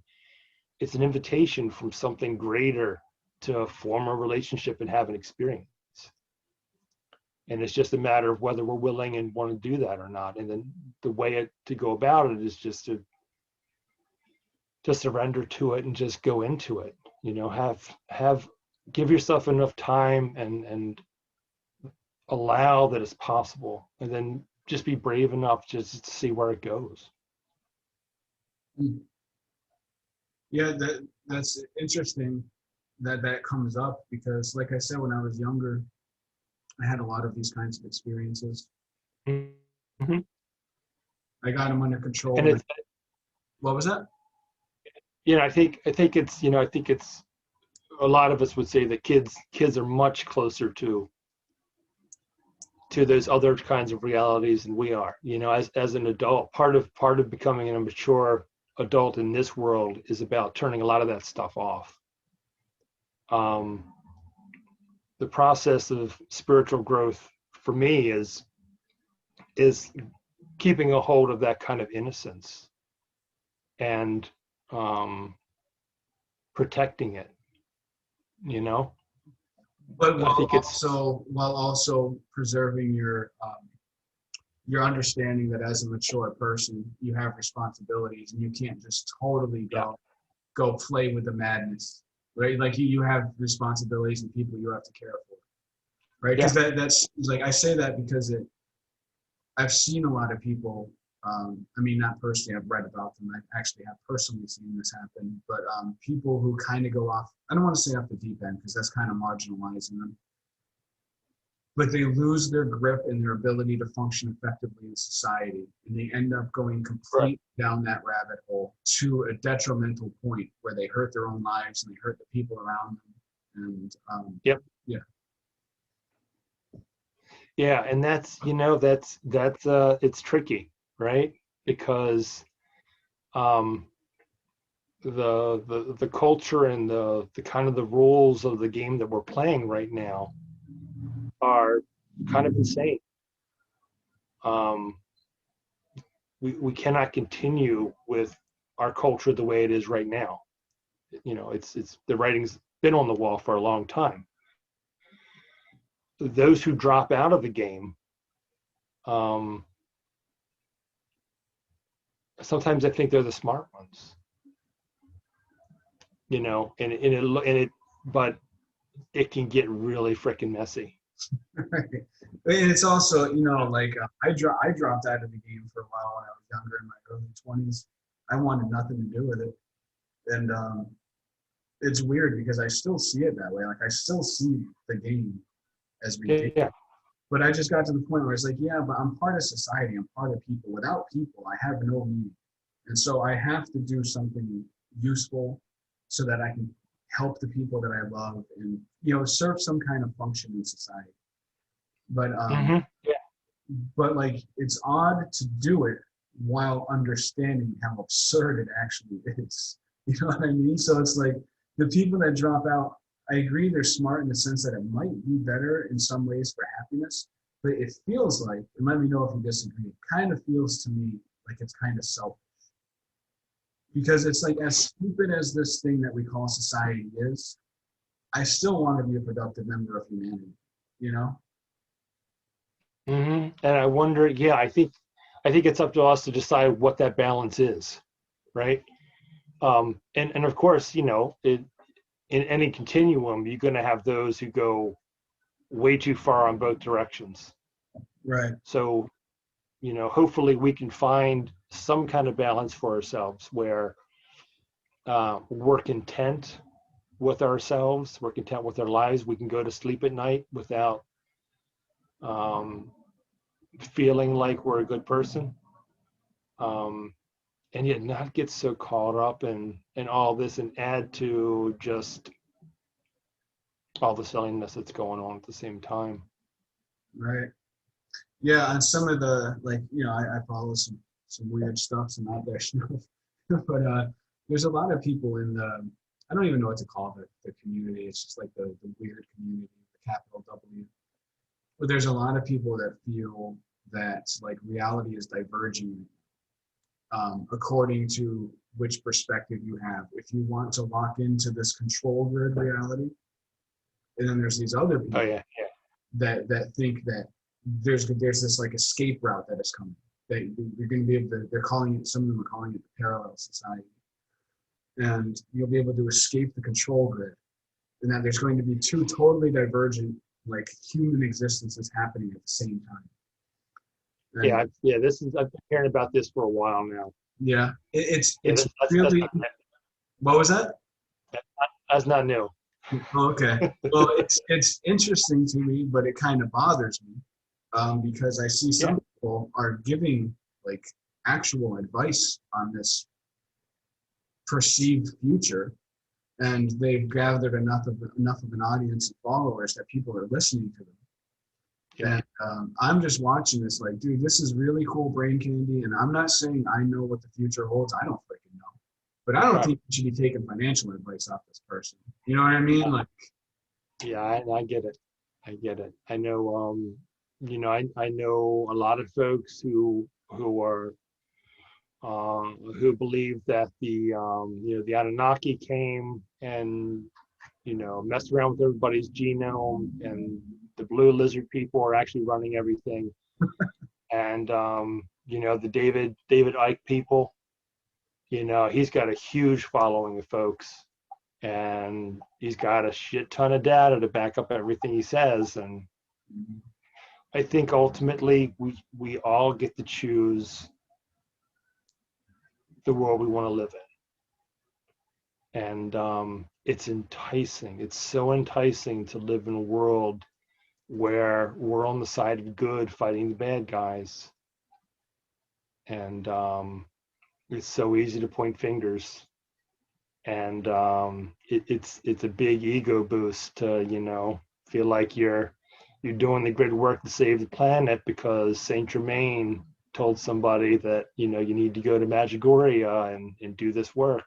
it's an invitation from something greater to form a relationship and have an experience. And it's just a matter of whether we're willing and want to do that or not. And then the way to go about it is just to surrender to it and just go into it. You know, give yourself enough time and allow that it's possible, and then just be brave enough just to see where it goes. Yeah, that's interesting that comes up, because like I said, when I was younger, I had a lot of these kinds of experiences. Mm-hmm. I got them under control. And what was that? You know, I think it's, you know, I think it's, a lot of us would say that kids are much closer to those other kinds of realities than we are. You know, as an adult, part of becoming a mature adult in this world is about turning a lot of that stuff off. The process of spiritual growth for me is keeping a hold of that kind of innocence and protecting it, you know. But while I think also preserving your understanding that as a mature person, you have responsibilities, and you can't just totally go play with the madness, right? Like you have responsibilities and people you have to care for, right? Because that's like, I say that because I've seen a lot of people. I mean, not personally, I've read about them. I actually have personally seen this happen, but people who kind of go off, I don't want to say off the deep end because that's kind of marginalizing them, but they lose their grip and their ability to function effectively in society, and they end up going completely down that rabbit hole to a detrimental point where they hurt their own lives and they hurt the people around them. And yeah, and that's, you know, that's it's tricky, right? Because the culture and the kind of the rules of the game that we're playing right now are kind of insane. We cannot continue with our culture the way it is right now. You know, it's the writing's been on the wall for a long time. Those who drop out of the game sometimes I think they're the smart ones, you know, but it can get really freaking messy. Right. And it's also, you know, like I dropped out of the game for a while when I was younger in my early 20s. I wanted nothing to do with it. And it's weird because I still see it that way. Like I still see the game as ridiculous. Yeah. But I just got to the point where it's like, yeah, but I'm part of society. I'm part of people. Without people, I have no meaning. And so I have to do something useful so that I can help the people that I love and, you know, serve some kind of function in society. But Yeah. but like it's odd to do it while understanding how absurd it actually is. You know what I mean? So it's like the people that drop out, I agree they're smart in the sense that it might be better in some ways for happiness, but it feels like, and let me know if you disagree, it kind of feels to me like it's kind of selfish. Because it's like as stupid as this thing that we call society is, I still want to be a productive member of humanity, you know? And I wonder, yeah, I think it's up to us to decide what that balance is, right? And of course, you know, in any continuum, you're going to have those who go way too far on both directions. Right. So, you know, hopefully we can find some kind of balance for ourselves where we're content with ourselves, we're content with our lives. We can go to sleep at night without feeling like we're a good person. And yet not get so caught up in all this and add to just all the silliness that's going on at the same time. Right. Yeah, and some of the like, you know, I follow some weird stuff, some out there stuff. But there's a lot of people in the I don't even know what to call the community. It's just like the weird community, the capital W. But there's a lot of people that feel that like reality is diverging according to which perspective you have. If you want to lock into this control grid reality, and then there's these other people Oh yeah, that think that there's this like escape route that is coming. That you're going to be able to. They're calling it. Some of them are calling it the parallel society, and you'll be able to escape the control grid, and that there's going to be two totally divergent like human existences happening at the same time. And yeah. This is I've been hearing about this for a while now. yeah, it's That's really. What was that? That's not new. Okay. Well, it's interesting to me, but it kind of bothers me because I see some people are giving like actual advice on this perceived future, and they've gathered enough of an audience of followers that people are listening to them. Yeah. And I'm just watching this like, dude, this is really cool brain candy, and I'm not saying I know what the future holds. I don't freaking know. But I don't think you should be taking financial advice off this person. You know what I mean? Like, yeah, I get it. I get it. I know, you know, I know a lot of folks who are who believe that the you know, the Anunnaki came and, you know, messed around with everybody's genome, and the blue lizard people are actually running everything. And you know, the David Icke people, you know, he's got a huge following of folks, and he's got a shit ton of data to back up everything he says. And I think ultimately we all get to choose the world we want to live in. And it's enticing. It's so enticing to live in a world where we're on the side of good fighting the bad guys. And it's so easy to point fingers. And it's a big ego boost to, you know, feel like you're doing the good work to save the planet because Saint Germain told somebody that, you know, you need to go to Magigoria and do this work.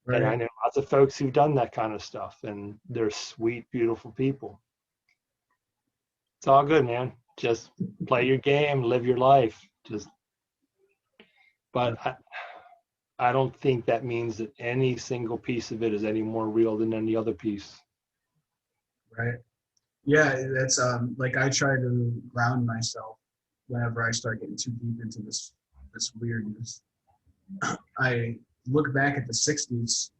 right. And I know lots of folks who've done that kind of stuff, and they're sweet, beautiful people. It's all good, man. Just play your game, live your life. But I don't think that means that any single piece of it is any more real than any other piece. Right. Yeah, that's like I try to ground myself whenever I start getting too deep into this weirdness. I look back at the 60s,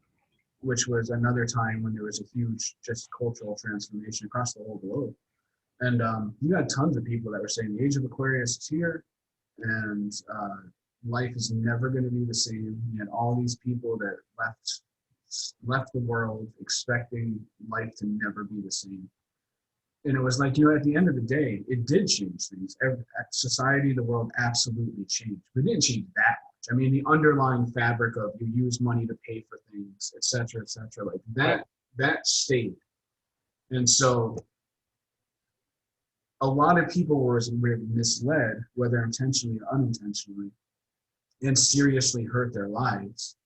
which was another time when there was a huge just cultural transformation across the whole globe. And you had tons of people that were saying the age of Aquarius is here, and life is never going to be the same. You had all these people that left the world expecting life to never be the same. And it was like, at the end of the day, it did change things. Society, the world absolutely changed. But it didn't change that much. I mean, the underlying fabric of you use money to pay for things, et cetera, like that stayed. And so a lot of people were misled, whether intentionally or unintentionally, and seriously hurt their lives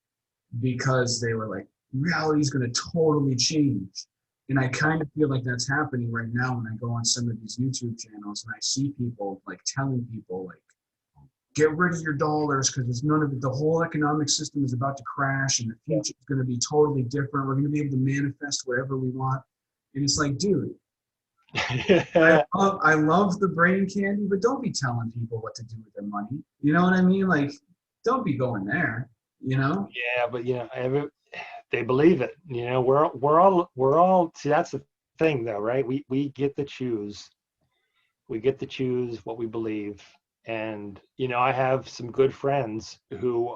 because they were like, reality is going to totally change. And I kind of feel like that's happening right now when I go on some of these YouTube channels and I see people like telling people like, get rid of your dollars because there's none of it. The whole economic system is about to crash and the future is going to be totally different. We're going to be able to manifest whatever we want. And it's like, dude, I love the brain candy, but don't be telling people what to do with their money. You know what I mean? Like, don't be going there, Yeah, but they believe it. We're all. See, that's the thing, though, right? We get to choose. We get to choose what we believe. And I have some good friends who.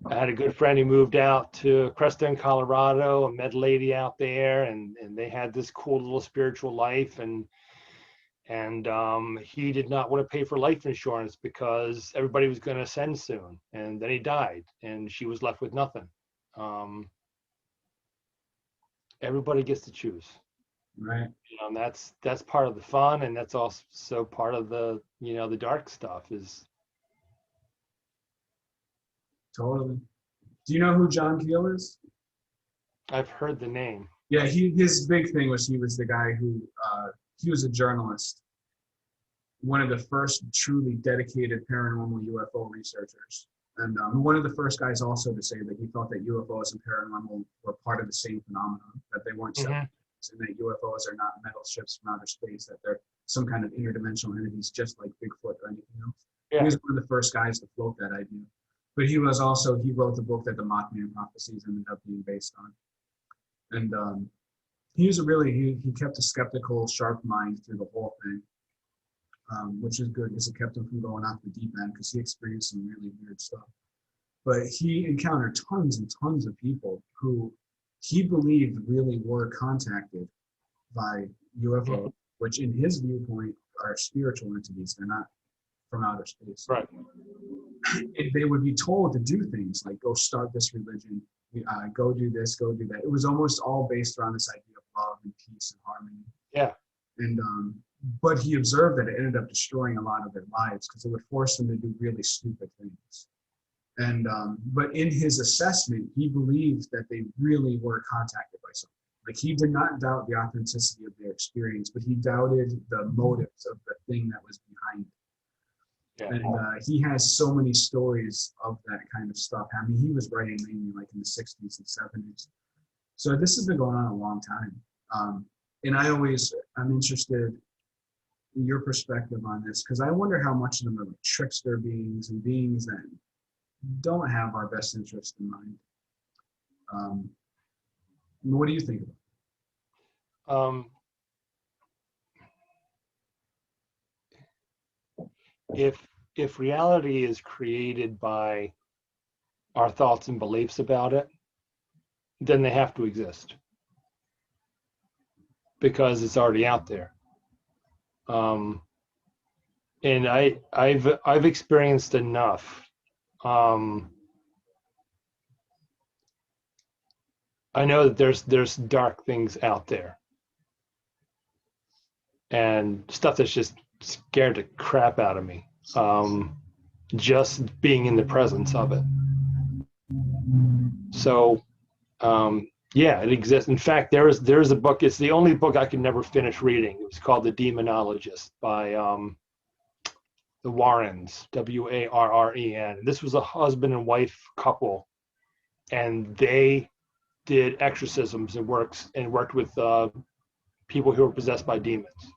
I had a good friend who moved out to Creston, Colorado, and met a lady out there, and they had this cool little spiritual life, and he did not want to pay for life insurance because everybody was going to ascend soon, and then he died, and she was left with nothing. Everybody gets to choose, right? And that's part of the fun, and that's also part of the the dark stuff is. Totally. Do you know who John Keel is? I've heard the name. Yeah, his big thing was he was the guy who he was a journalist, one of the first truly dedicated paranormal UFO researchers, and one of the first guys also to say that he thought that UFOs and paranormal were part of the same phenomenon, that they weren't separate, and that UFOs are not metal ships from outer space, that they're some kind of interdimensional entities just like Bigfoot or anything else. Yeah. He was one of the first guys to float that idea. But he wrote the book that the Mothman prophecies ended up being based on. And he kept a skeptical, sharp mind through the whole thing, which is good because it kept him from going off the deep end because he experienced some really weird stuff. But he encountered tons and tons of people who he believed really were contacted by UFOs, which in his viewpoint are spiritual entities. They're not from outer space. Right. They would be told to do things like go start this religion, go do this, go do that. It was almost all based around this idea of love and peace and harmony. Yeah. And but he observed that it ended up destroying a lot of their lives because it would force them to do really stupid things. And but in his assessment, he believed that they really were contacted by something. Like he did not doubt the authenticity of their experience, but he doubted the motives of the thing that was behind it. Yeah. And he has so many stories of that kind of stuff. I mean, he was writing mainly like in the 60s and 70s. So this has been going on a long time. And I'm interested in your perspective on this, because I wonder how much of them are like trickster beings and beings that don't have our best interest in mind. What do you think about it? If reality is created by our thoughts and beliefs about it, then they have to exist because it's already out there. And I've experienced enough. I know that there's dark things out there and stuff that's just scared the crap out of me. Just being in the presence of it. So, yeah, it exists. In fact, there's a book. It's the only book I could never finish reading. It was called The Demonologist by the Warrens, Warren. This was a husband and wife couple, and they did exorcisms and worked with people who were possessed by demons.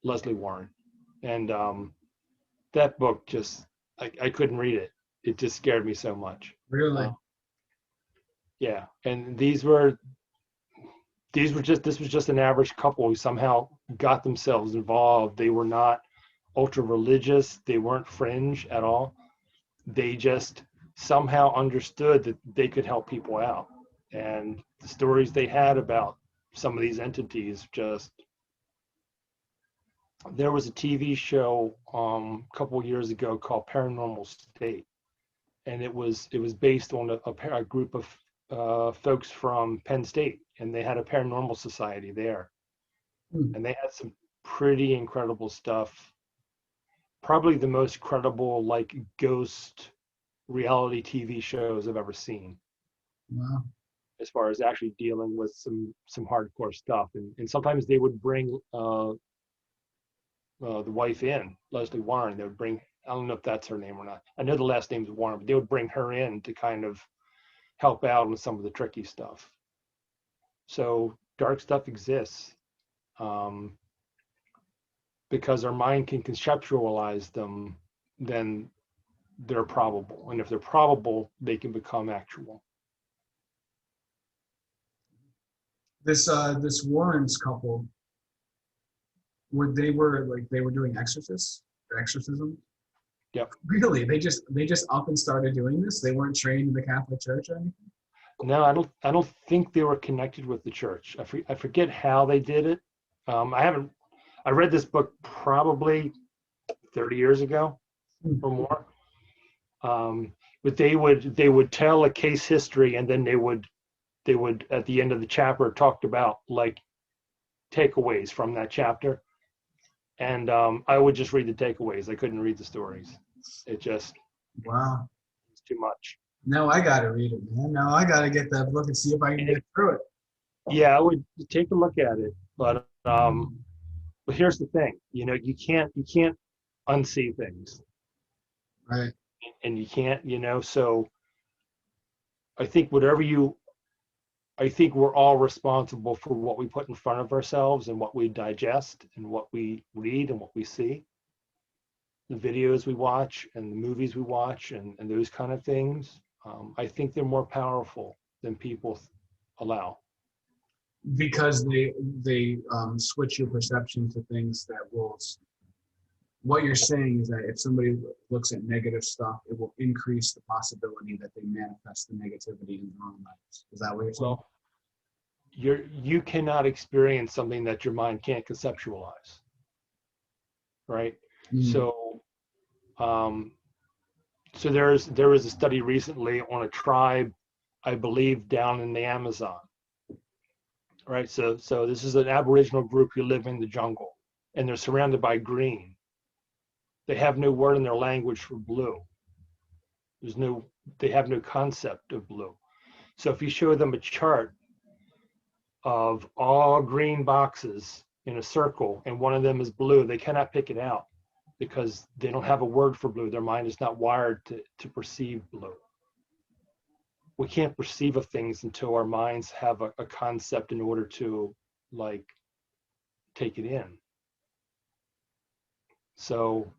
Leslie Warren. And that book just I couldn't read it. It just scared me so much. Really? Yeah, and this was just an average couple who somehow got themselves involved. They were not ultra religious. They weren't fringe at all. They just somehow understood that they could help people out. And the stories they had about some of these entities, just there was a TV show a couple of years ago called Paranormal State, and it was based on a group of folks from Penn State, and they had a paranormal society there, Hmm. and they had some pretty incredible stuff. Probably the most credible like ghost reality TV shows I've ever seen, Wow. as far as actually dealing with some hardcore stuff. And sometimes they would bring the wife in, Leslie Warren. They would bring, I don't know if that's her name or not. I know the last name is Warren, but they would bring her in to kind of help out with some of the tricky stuff. So dark stuff exists, um, because our mind can conceptualize them. Then they're probable, and if they're probable, they can become actual. This Warren's couple, they were doing exorcism. Yep. Really? They just up and started doing this? They weren't trained in the Catholic Church or anything? No, I don't think they were connected with the church. I forget how they did it. I read this book probably 30 years ago Hmm. or more. But they would tell a case history, and then they would at the end of the chapter talked about like takeaways from that chapter. And I would just read the takeaways. I couldn't read the stories. It just Wow. was too much. Now I gotta read it, man. Now I gotta get that book and see if I can get through it. Yeah, I would take a look at it. But here's the thing, you can't unsee things, Right. and you can't, so I think whatever you I think we're all responsible for what we put in front of ourselves and what we digest and what we read and what we see, the videos we watch and the movies we watch and those kind of things. I think they're more powerful than people allow. Because they switch your perception to things that will. What you're saying is that if somebody looks at negative stuff, it will increase the possibility that they manifest the negativity in their own lives. Is that what you're saying? Well, you cannot experience something that your mind can't conceptualize, right? Mm. So so there was a study recently on a tribe, I believe, down in the Amazon, right? So this is an Aboriginal group who live in the jungle, and they're surrounded by green. They have no word in their language for blue. They have no concept of blue. So if you show them a chart of all green boxes in a circle and one of them is blue, they cannot pick it out because they don't have a word for blue. Their mind is not wired to perceive blue. We can't perceive of things until our minds have a concept in order to like take it in. So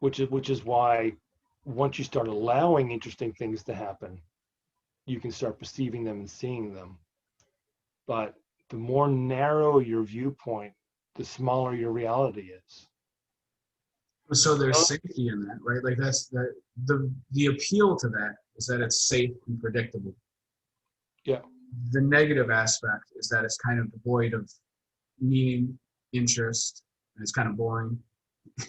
which is why once you start allowing interesting things to happen, you can start perceiving them and seeing them. But the more narrow your viewpoint, the smaller your reality is. So there's safety in that, right? Like the appeal to that is that it's safe and predictable. Yeah. The negative aspect is that it's kind of devoid of meaning, interest, and it's kind of boring,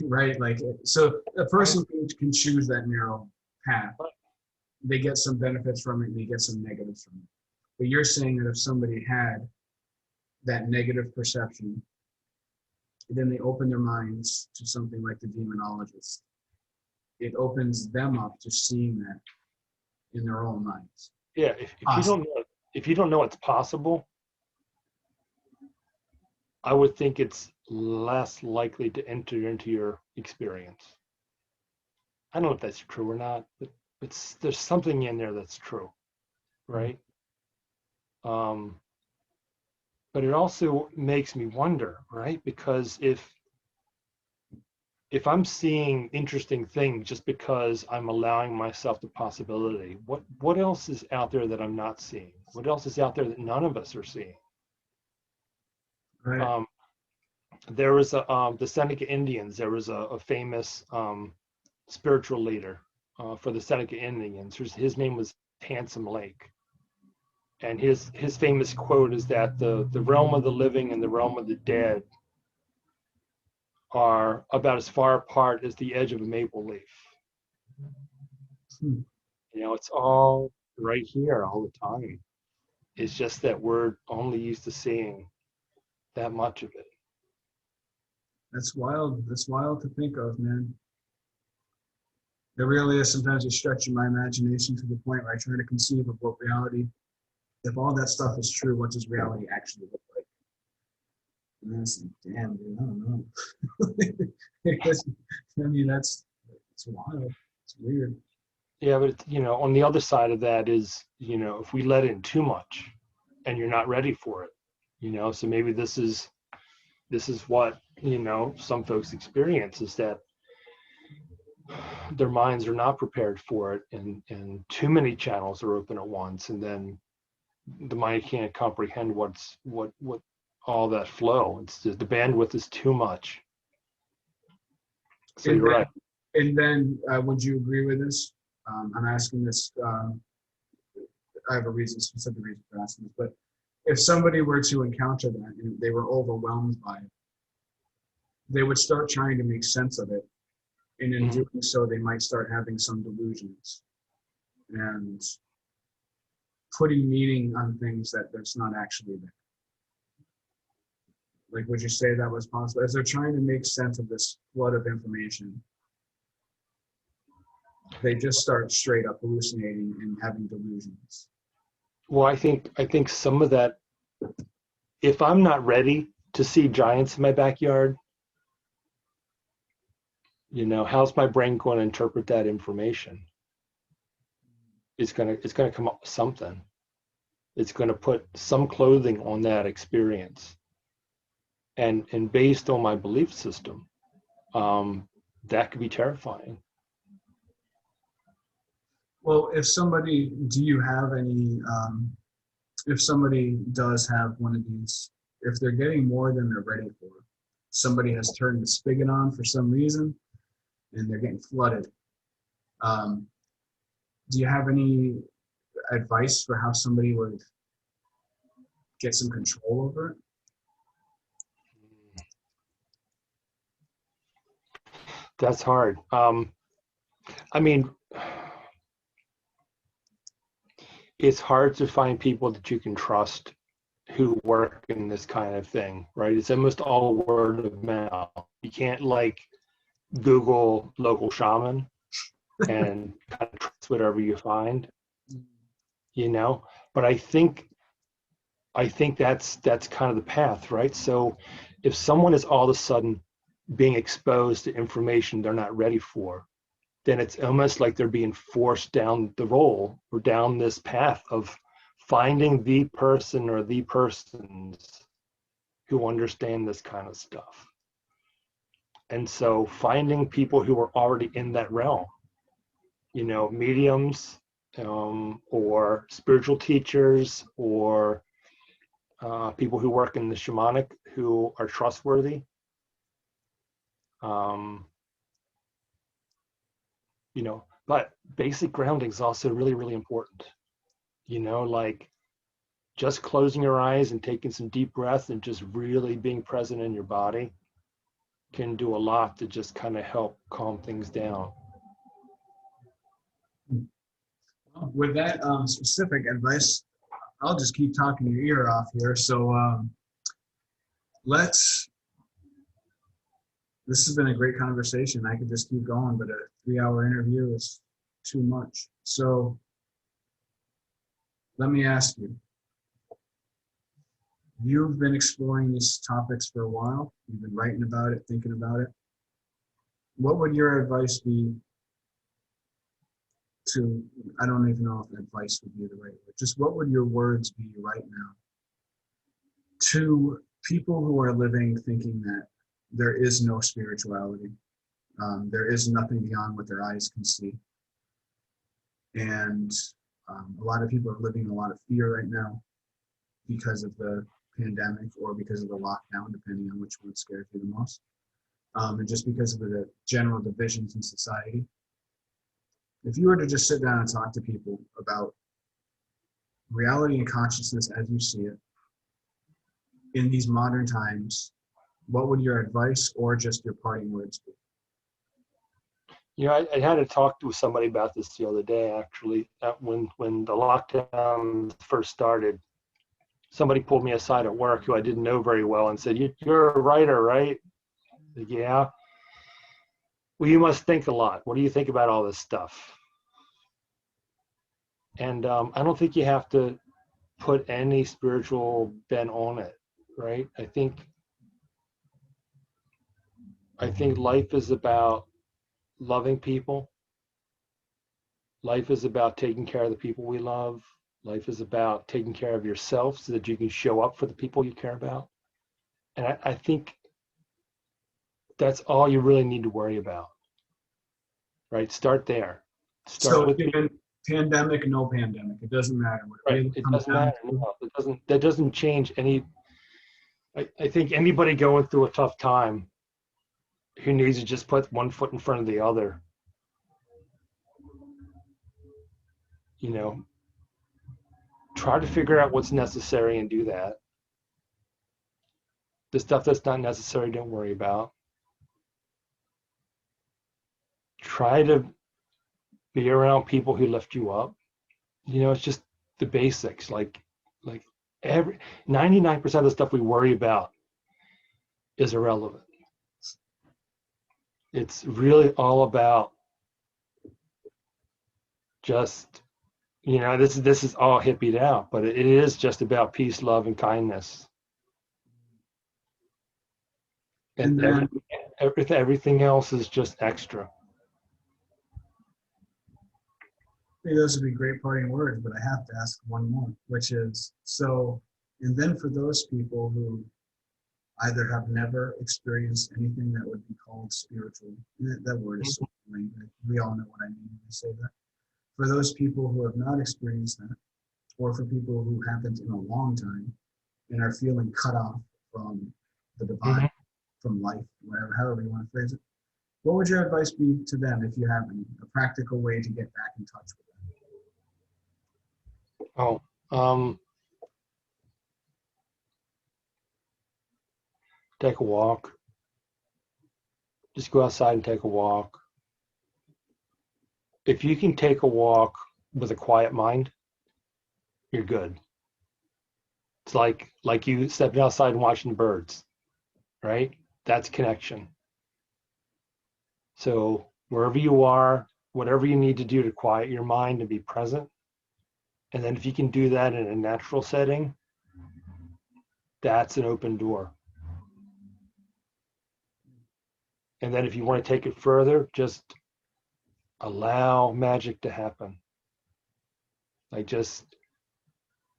right? Like, so a person can choose that narrow path. They get some benefits from it and they get some negatives from it. But you're saying that if somebody had that negative perception, then they open their minds to something like the demonologist. It opens them up to seeing that in their own minds. Yeah, if you don't know it's possible, I would think it's less likely to enter into your experience. I don't know if that's true or not, but there's something in there that's true, right? But it also makes me wonder, right? Because if if I'm seeing interesting things just because I'm allowing myself the possibility, what else is out there that I'm not seeing? What else is out there that none of us are seeing? Right. There was the Seneca Indians. There was a famous spiritual leader for the Seneca Indians. His name was Handsome Lake. And his famous quote is that the realm of the living and the realm of the dead are about as far apart as the edge of a maple leaf. Hmm. You know, it's all right here all the time. It's just that we're only used to seeing that much of it. That's wild. That's wild to think of, man. It really is. Sometimes you're stretching my imagination to the point where I try to conceive of what reality, if all that stuff is true, what does reality actually look like? And it's like, damn, dude, I don't know. I mean, it's wild. It's weird. Yeah, but you know, on the other side of that is, you know, if we let in too much and you're not ready for it, you know, so maybe this is what, you know, some folks experience, is that their minds are not prepared for it, and too many channels are open at once, and then the mind can't comprehend what all that flow. It's just, the bandwidth is too much. So And you're then, right. would you agree with this? I'm asking this. I have a specific reason for asking this. But if somebody were to encounter that and they were overwhelmed by it, they would start trying to make sense of it, and in Mhm. doing so, they might start having some delusions and putting meaning on things that's not actually there. Like, would you say that was possible? As they're trying to make sense of this flood of information, they just start straight up hallucinating and having delusions. Well, I think some of that, if I'm not ready to see giants in my backyard, you know, how's my brain going to interpret that information? It's gonna come up with something. It's gonna put some clothing on that experience. And based on my belief system, that could be terrifying. Well, do you have any, if somebody does have one of these, if they're getting more than they're ready for, somebody has turned the spigot on for some reason and they're getting flooded. Um, do you have any advice for how somebody would get some control over it? That's hard. I mean, it's hard to find people that you can trust who work in this kind of thing, right? It's almost all word of mouth. You can't like Google local shaman and kind of trust whatever you find, you know. But I think that's kind of the path, right? So if someone is all of a sudden being exposed to information they're not ready for, then it's almost like they're being forced down the roll or down this path of finding the person or the persons who understand this kind of stuff. And so finding people who are already in that realm, you know, mediums, or spiritual teachers, or people who work in the shamanic who are trustworthy. Um, you know, but basic grounding is also really, really important. You know, like just closing your eyes and taking some deep breaths and just really being present in your body can do a lot to just kind of help calm things down. With that specific advice, I'll just keep talking your ear off here. So let's, this has been a great conversation. I could just keep going, but a 3-hour interview is too much. So let me ask you, you've been exploring these topics for a while. You've been writing about it, thinking about it. What would your advice be to, I don't even know if advice would be the right word, just what would your words be right now to people who are living thinking that there is no spirituality There is nothing beyond what their eyes can see. And a lot of people are living in a lot of fear right now because of the pandemic or because of the lockdown, depending on which one scares you the most. And just because of the general divisions in society. If you were to just sit down and talk to people about reality and consciousness as you see it in these modern times, what would your advice or just your parting words be? You know, I had to talk to somebody about this the other day, actually. When the lockdown first started, somebody pulled me aside at work who I didn't know very well and said, "You're a writer, right?" Like, yeah. Well, you must think a lot. What do you think about all this stuff? And I don't think you have to put any spiritual bent on it, right? I think life is about loving people. Life is about taking care of the people we love. Life is about taking care of yourself so that you can show up for the people you care about. And I think that's all you really need to worry about, right? Start there. Start So with given pandemic, no pandemic, it doesn't matter. right. It doesn't matter. No, that doesn't change any. I think anybody going through a tough time who needs to just put one foot in front of the other, you know, try to figure out what's necessary and do that. The stuff that's not necessary, don't worry about. Try to be around people who lift you up. You know, it's just the basics. Like every 99% of the stuff we worry about is irrelevant. It's really all about just, you know, this is all hippied out, but it is just about peace, love, and kindness. And then, everything else is just extra. I think those would be great parting words, but I have to ask one more, which is, so, and then for those people who either have never experienced anything that would be called spiritual, that word is so lame, we all know what I mean when I say that. For those people who have not experienced that, or for people who haven't in a long time and are feeling cut off from the divine, from life, whatever, however you want to phrase it, what would your advice be to them if you have any, a practical way to get back in touch with them? Take a walk. Just go outside and take a walk. If you can take a walk with a quiet mind, you're good. It's like you stepping outside and watching the birds, right? That's connection. So wherever you are, whatever you need to do to quiet your mind and be present, and then if you can do that in a natural setting, that's an open door. And then if you want to take it further, just allow magic to happen. Like, just,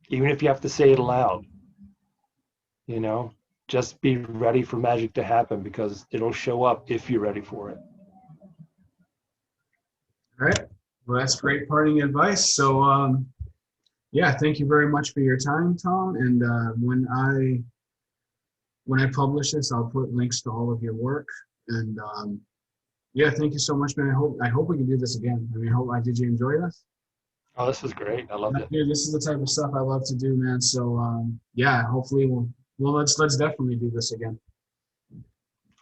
even if you have to say it aloud, you know, just be ready for magic to happen, because it'll show up if you're ready for it. All right. Well, that's great parting advice. So, yeah, thank you very much for your time, Tom. And when I publish this, I'll put links to all of your work. And yeah, thank you so much, man. I hope we can do this again. I mean, did you enjoy this? Oh, this was great. I loved it. Dude, this is the type of stuff I love to do, man. So yeah, hopefully let's definitely do this again.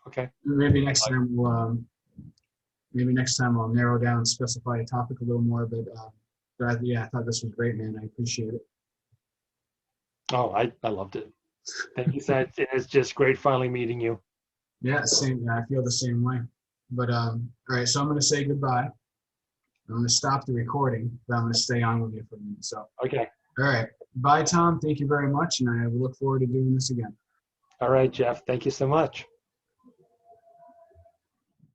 Okay. Maybe next time I'll narrow down and specify a topic a little more. But yeah, I thought this was great, man. I appreciate it. Oh, I loved it. Thank you, Seth. It's just great finally meeting you. Yeah, same. Yeah, I feel the same way. But all right, so I'm going to say goodbye. I'm going to stop the recording, but I'm going to stay on with you for a minute. So Okay. All right, bye, Tom. Thank you very much, and I look forward to doing this again. All right, Jeff. Thank you so much.